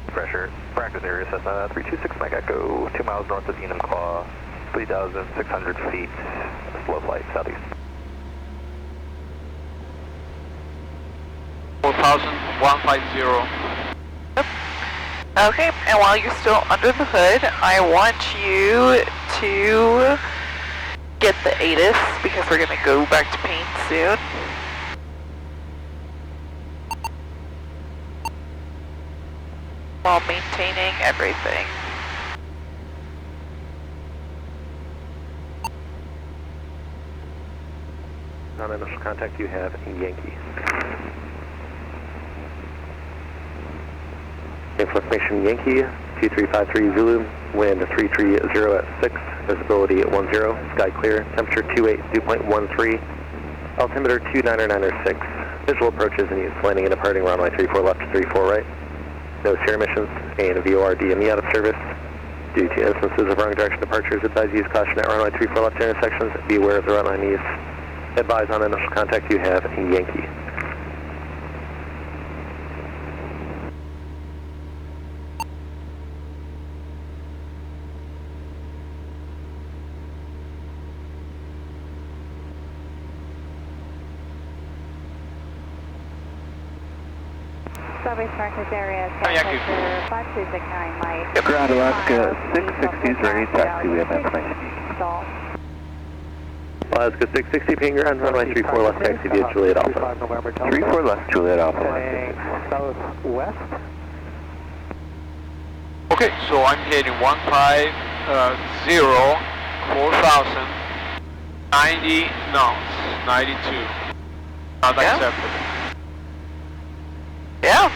Pressure, practice area, Cessna 326 Mike Echo, 2 miles north of Enumclaw, 3,600 feet, slow flight, southeast. 4,150. Yep. Okay, and while you're still under the hood, I want you to get the ATIS because we're going to go back to Paine soon. While maintaining everything. On initial contact you have Yankee. Information Yankee, 2353 Zulu, wind 330 at 6, visibility at 10, sky clear, temperature 28, dew point 13, altimeter 29906, visual approaches and use, landing and departing runway 34 left, 34 right. No SEER emissions, and VOR DME out of service. Due to instances of wrong direction departures, advise use caution at runway 34 left intersections. Be aware of the runway needs. Advise on initial contact you have Yankee. Southwest Northwest area, Yankee. 5269 Mike. Ground Alaska 660 is ready to taxi, we have information. Stall. Alaska 660, ping ground, runway 34 left, taxi via Juliet Alpha. 34 left, Juliet Alpha. Heading southwest. Okay, so I'm heading 150, 4,000, 90 knots, 92. Not acceptable. Yeah.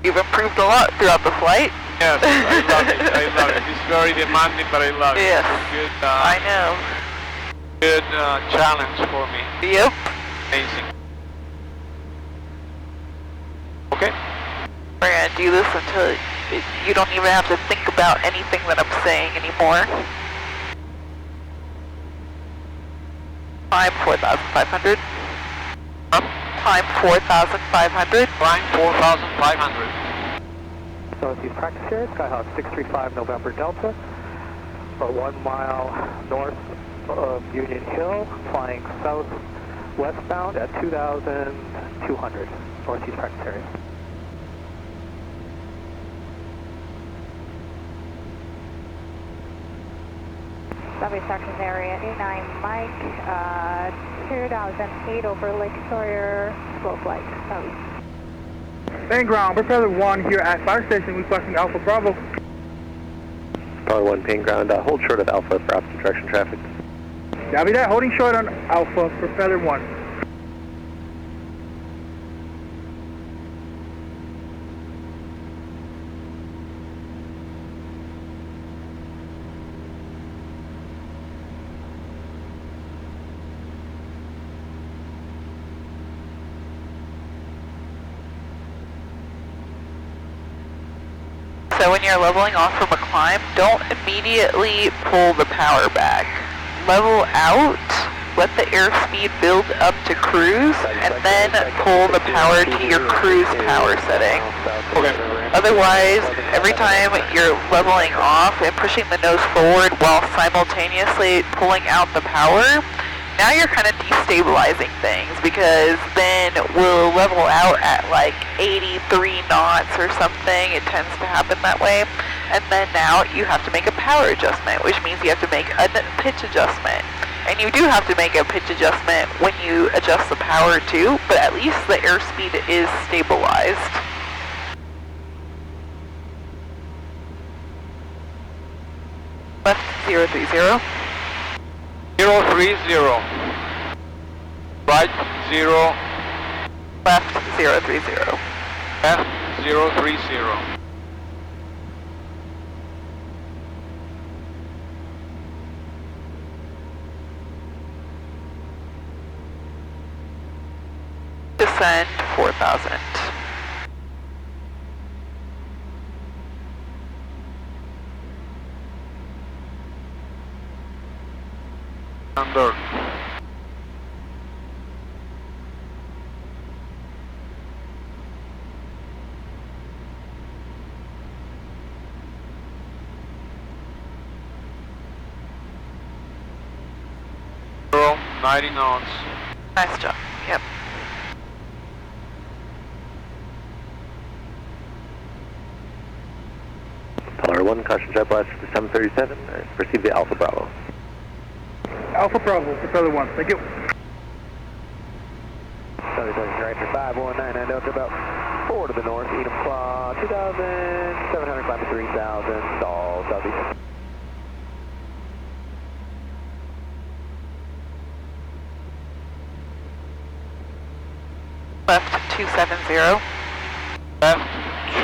You've improved a lot throughout the flight. Yes, I love it. I love it. It's very demanding, but I love it. Yes. Good, I know. good challenge for me. Yep. Amazing. Okay. We're gonna do this until you don't even have to think about anything that I'm saying anymore. Time 4,500. Time 4,500. Flying 4,500. Southeast practice area, Skyhawk 635 November Delta, for 1 mile north of Union Hill, flying southwestbound at 2,200, Northeast practice area. Southwest Northwest area, 89 Mike, 2008 over Lake Sawyer, slow flight, southeast. Main ground, Propeller 1 here at Fire Station, requesting Alpha Bravo. Power 1, ping ground, hold short of Alpha for opposite direction traffic. Copy that, holding short on Alpha, Propeller 1. So when you're leveling off from a climb, don't immediately pull the power back. Level out, let the airspeed build up to cruise, and then pull the power to your cruise power setting. Okay. Otherwise, every time you're leveling off and pushing the nose forward while simultaneously pulling out the power, now you're kind of destabilizing things, because then we'll level out at like 83 knots or something. It tends to happen that way. And then now you have to make a power adjustment, which means you have to make a pitch adjustment. And you do have to make a pitch adjustment when you adjust the power too, but at least the airspeed is stabilized. Left 030. 030. Right 0. Left 030. Left 030. Descend 4,000. Under. Zero, 90 knots. Nice job. Yep. Power 1, caution jet blast to 737, proceed to Alpha Bravo. Alpha Bravo, Propeller 1, thank you. Southwest director 5199 Delta, about 4 to the north, Edam Claw, 2,700, climb to 3,000, stall, southeast. Left 270. Left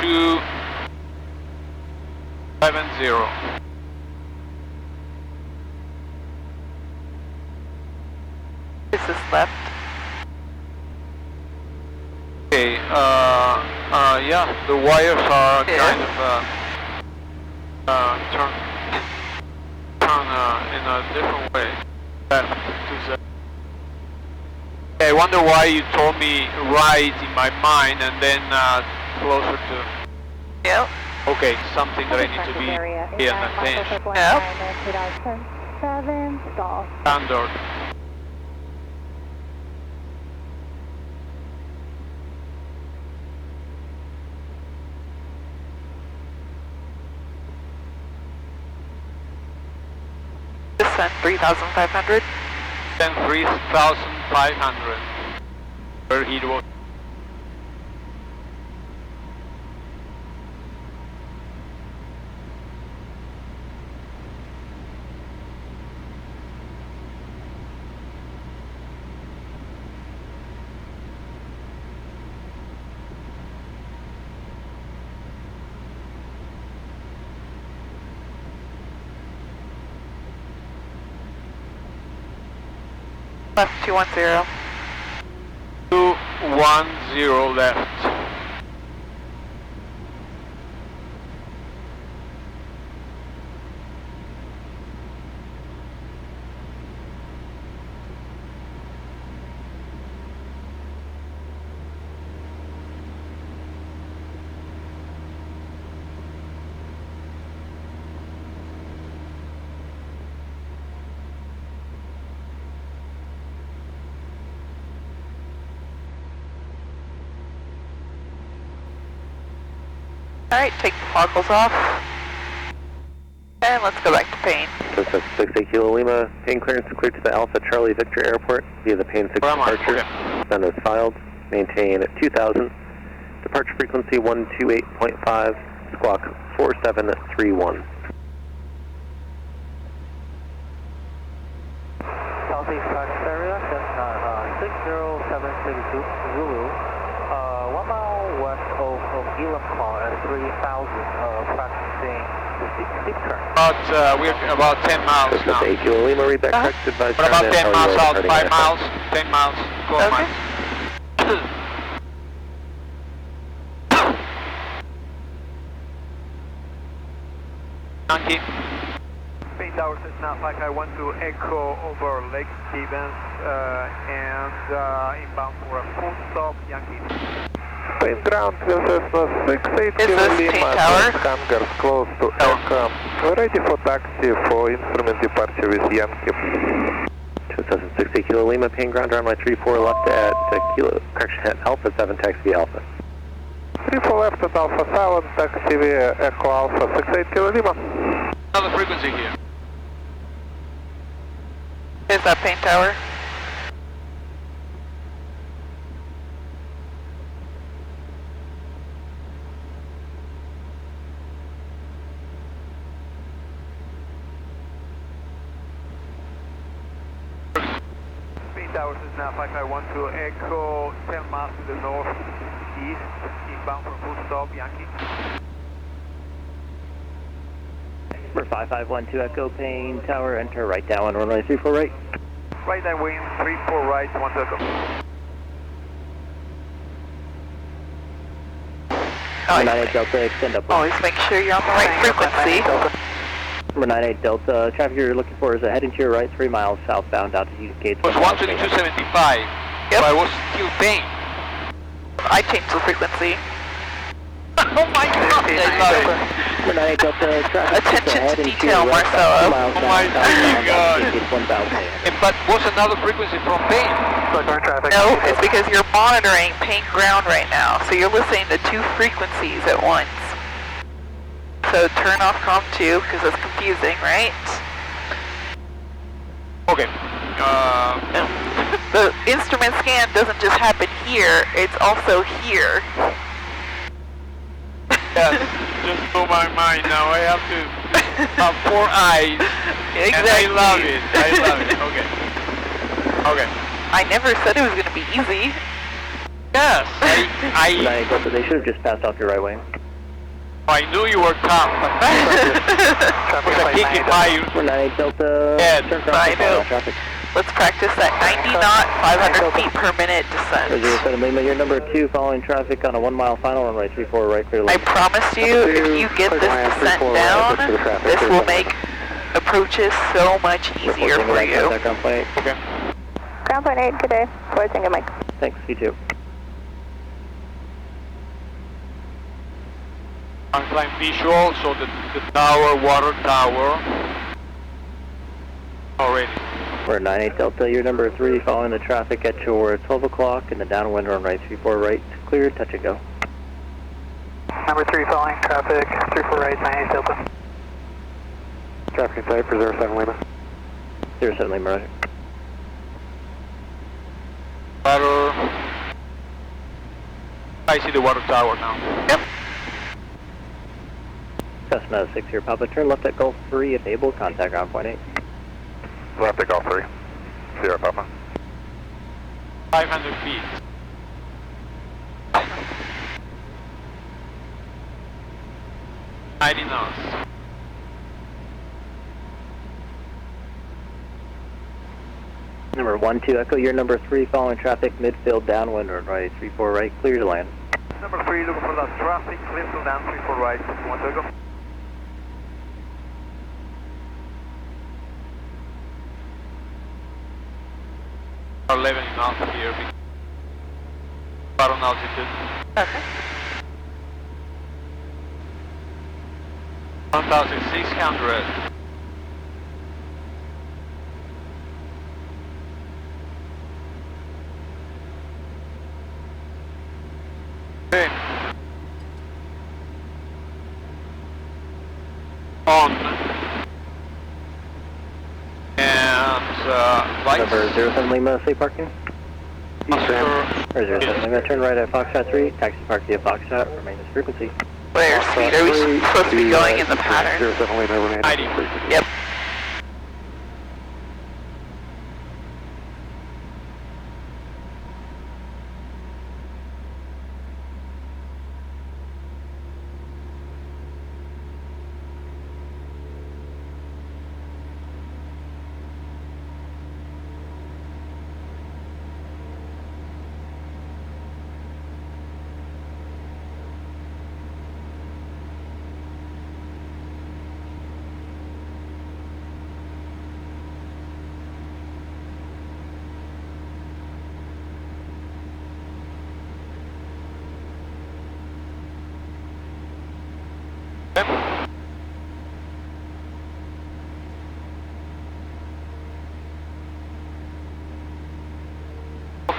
270. This is left. Okay, yeah, the wires are Yeah. kind of turn in a different way. Left 270. I wonder why you told me right in my mind and then closer to... Yep. Okay, something that I need to be paying attention. Yep. 2007, stall. Standard. descend 3,500. Then 3,500. Where he was. Left 210. 210 left. Alright, take the goggles off. And let's go back to Paine. Cessna 68 Kilo Lima, Paine clearance to clear to the Alpha Charlie Victor Airport via the Paine 6 departure. Okay. Send as filed. Maintain at 2000. Departure frequency 128.5. Squawk 4731. Southeast practice area, Cessna 6076 Zulu. 1 mile west of Avila at 3,000, practicing steep turn. We're about 10 miles now. Cessna 8 Kilo Lima, read back correct, advise We're about 10 miles out, 5 aircraft. miles, 10 miles, 12 Okay. miles. Yankee. Paine Tower Cessna 5I12 Echo over Lake Stevens and inbound for a full stop, Yankee. Paine ground, Cessna 68 Is this Paine Tower? hangars close to aircraft. Ready for taxi for instrument departure with Yankee. Cessna 68 Kilo Lima, Paine ground, runway 34 left at Alpha 7, taxi Alpha. 34 left at Alpha 7, taxi via Echo Alpha 68 Kilo Lima. Another frequency here. Is that Paine Tower? Paine Tower Cessna 5I12 Echo 10 miles to the northeast, inbound for a full stop, Yankee. Number 5512 Echo Paine Tower, enter right down, runway 34 right. Right and wind 34 right, 1 to go. Oh, 98 Delta, extend up. always make sure you're on the right frequency. Number 98 Delta, traffic you're looking for is heading to your right 3 miles southbound, altitude gate. It was 122.75. Yep. So I was still Paine. I changed the frequency. Oh my god, I love it. Number 98 Delta, traffic Attention to heading detail, your right Marcelo. 2 miles Oh my southbound, God. altitude gate 1000. But what's another frequency from Paine? Traffic. No, it's because you're monitoring Paine ground right now, so you're listening to 2 frequencies at once. So turn off COM 2, because it's confusing, right? Okay. The instrument scan doesn't just happen here, it's also here. Yes, just blew my mind now. I have to have 4 eyes. Exactly. And I love it. I love it. Okay. Okay. I never said it was going to be easy. Yes. I 98 Delta, they should have just passed off your right wing. knew you were tough. With a kick in my Number 98 Delta, head. turn cross I know. traffic. Let's practice that 90 knot, 500 feet per minute descent. 07 Lima, you're number 2, following traffic on a 1 mile final runway 34 right, clear I left. promise you, if you get this descent down, this will make approaches so much easier for you. Okay. Ground point 8, good day. Boys and good Mike. Thanks, you too. Uncline visual, so the tower, water tower. Already. We're 98 Delta, you're number 3, following the traffic at your 12 o'clock in the downwind runway 34 right, clear, touch and go. Number 3 following traffic, 34 right, 98 Delta. Traffic type, reserve 7 Lima. 07 Lima. Water. I see the water tower now. Yep. Cessna 60 Papa, turn left at Gulf 3 if able, contact ground point 8. Left at Golf 3. Sierra Papa. 500 feet. Hiding us. Number 12 Echo, you're number 3, following traffic, midfield, downwind, or right, 34 right, clear to land. Number 3, looking for that traffic, clear to land, 34 right, 1 to go. Are leveling off here. About on altitude. Okay. 1,600. Okay. On. And lights. Number 07 Lima, safe parking. Oscar. Or 07 Lima, turn right at Foxtrot 3, taxi park via Foxtrot, remain this frequency. What airspeed are we supposed to be going in the pattern? 07 Lima, remain. Yep.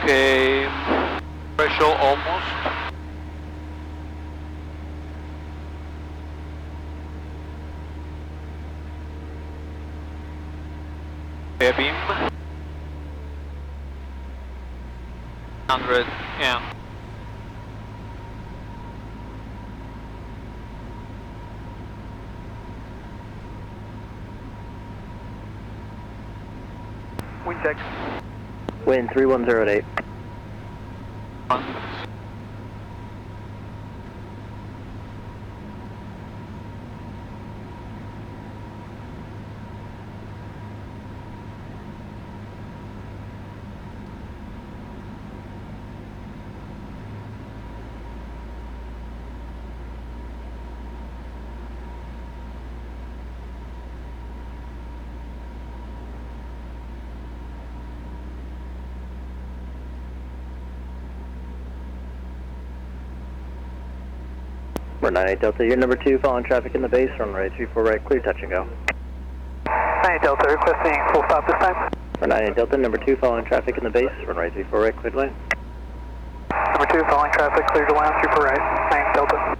Okay, threshold almost. Air beam. 100 and Wind check. Wind 3108. We're 98 Delta, you're number 2, following traffic in the base, run right 34 right, clear touch and go. 98 Delta, requesting full stop this time. We're 98 Delta, number 2, following traffic in the base, run right 34 right, clear to land. Number 2, following traffic, clear to land, 34 right, 98 Delta.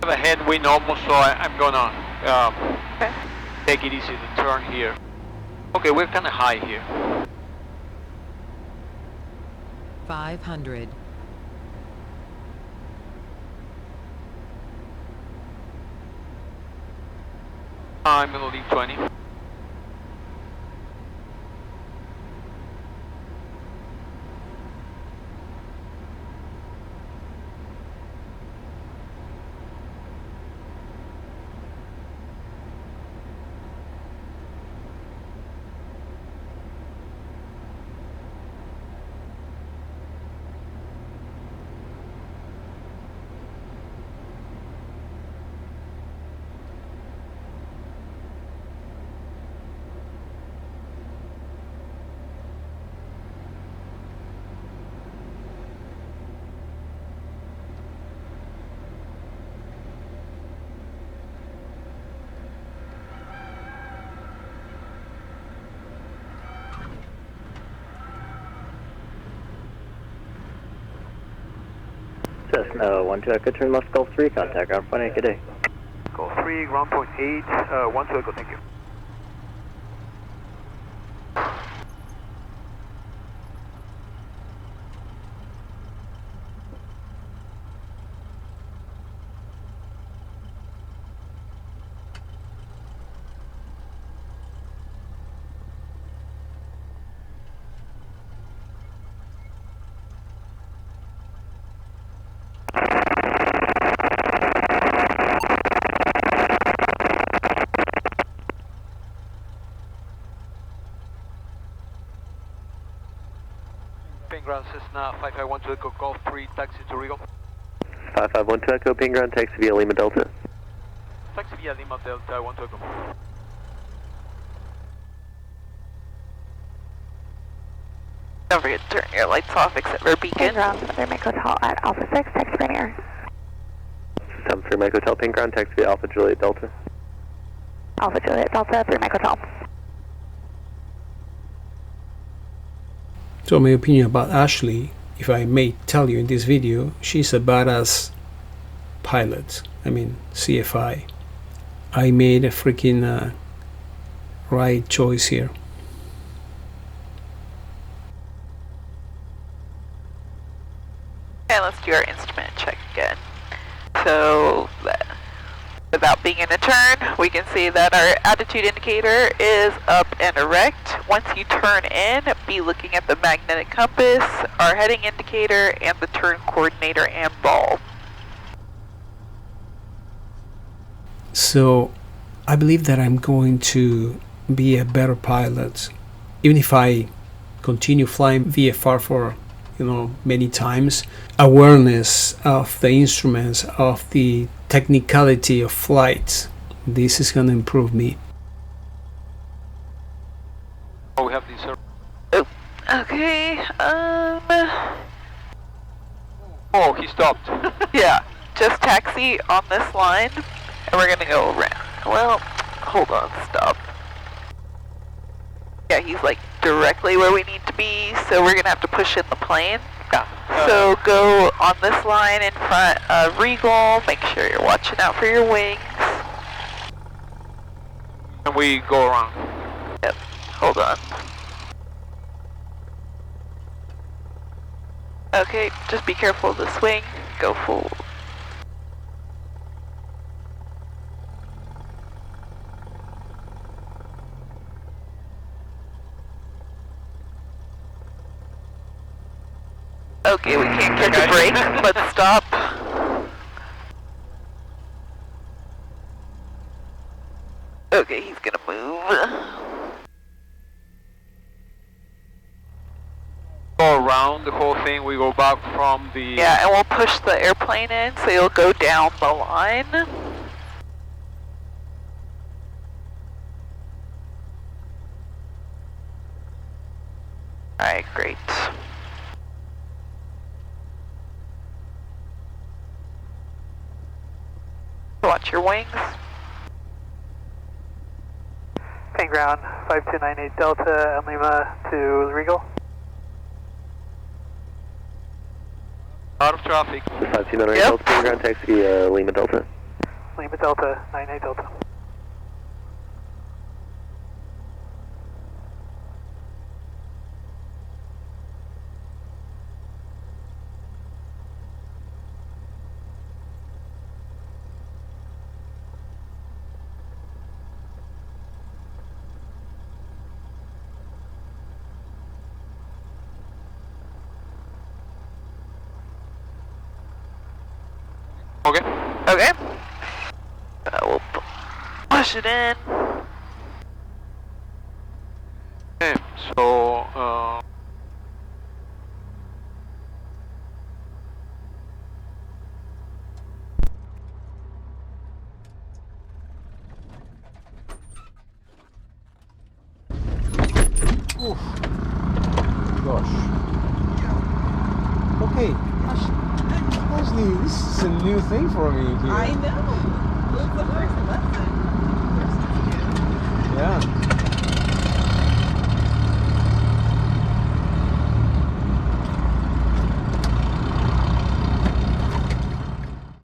I have a headwind almost, so I'm gonna take it easy to turn here. Okay, we're kind of high here. 500. I'm gonna leave 20. Cessna 12 Echo, turn left Gulf 3, contact ground point 8, good day. Gulf 3, ground point 8, 12 Echo, thank you. Paine Ground Cessna 5512 Echo Golf 3, taxi to Regal. 5512 Echo, Paine Ground, taxi via Lima Delta. Taxi via Lima Delta 12 Echo. Don't forget to turn your lights off except for beacon. Paine Ground, Southern Mike Hotel at Alpha 6, taxi Rainier. 73 Mike Hotel, Paine Ground, taxi via Alpha Juliet Delta. Alpha Juliet Delta, 3 Mike Hotel. So my opinion about Ashley, if I may tell you in this video, she's a badass pilot. I mean, CFI. I made a freaking right choice here. And let's do our instrument check again. So, without being in a turn, we can see that our attitude indicator is up and erect. Once you turn in, be looking at the magnetic compass, our heading indicator, and the turn coordinator and ball. So, I believe that I'm going to be a better pilot, even if I continue flying VFR for many times. Awareness of the instruments, of the technicality of flight, this is going to improve me. Oh, we have these. Oh, okay. Oh, he stopped. Yeah, just taxi on this line, and we're gonna go around. Well, hold on, stop. Yeah, he's like directly where we need to be, so we're gonna have to push in the plane. Yeah. So go on this line in front of Regal, make sure you're watching out for your wings. And we go around. Yep, hold on. Okay, just be careful of the swing, go full. Okay, we can't catch a break. Let's stop. Okay, he's gonna move. Go around the whole thing, we go back from the... Yeah, and we'll push the airplane in, so you'll go down the line. Alright, great. Watch your wings. Paine Ground, 5298 Delta and Lima to Regal. Out of traffic. 5298 Delta, Paine Ground, taxi Lima Delta. Lima Delta, 98 Delta. Okay. Okay. We'll push it in. Okay, so... Oof. Gosh. Okay. Honestly, this is a new thing for me here. I know.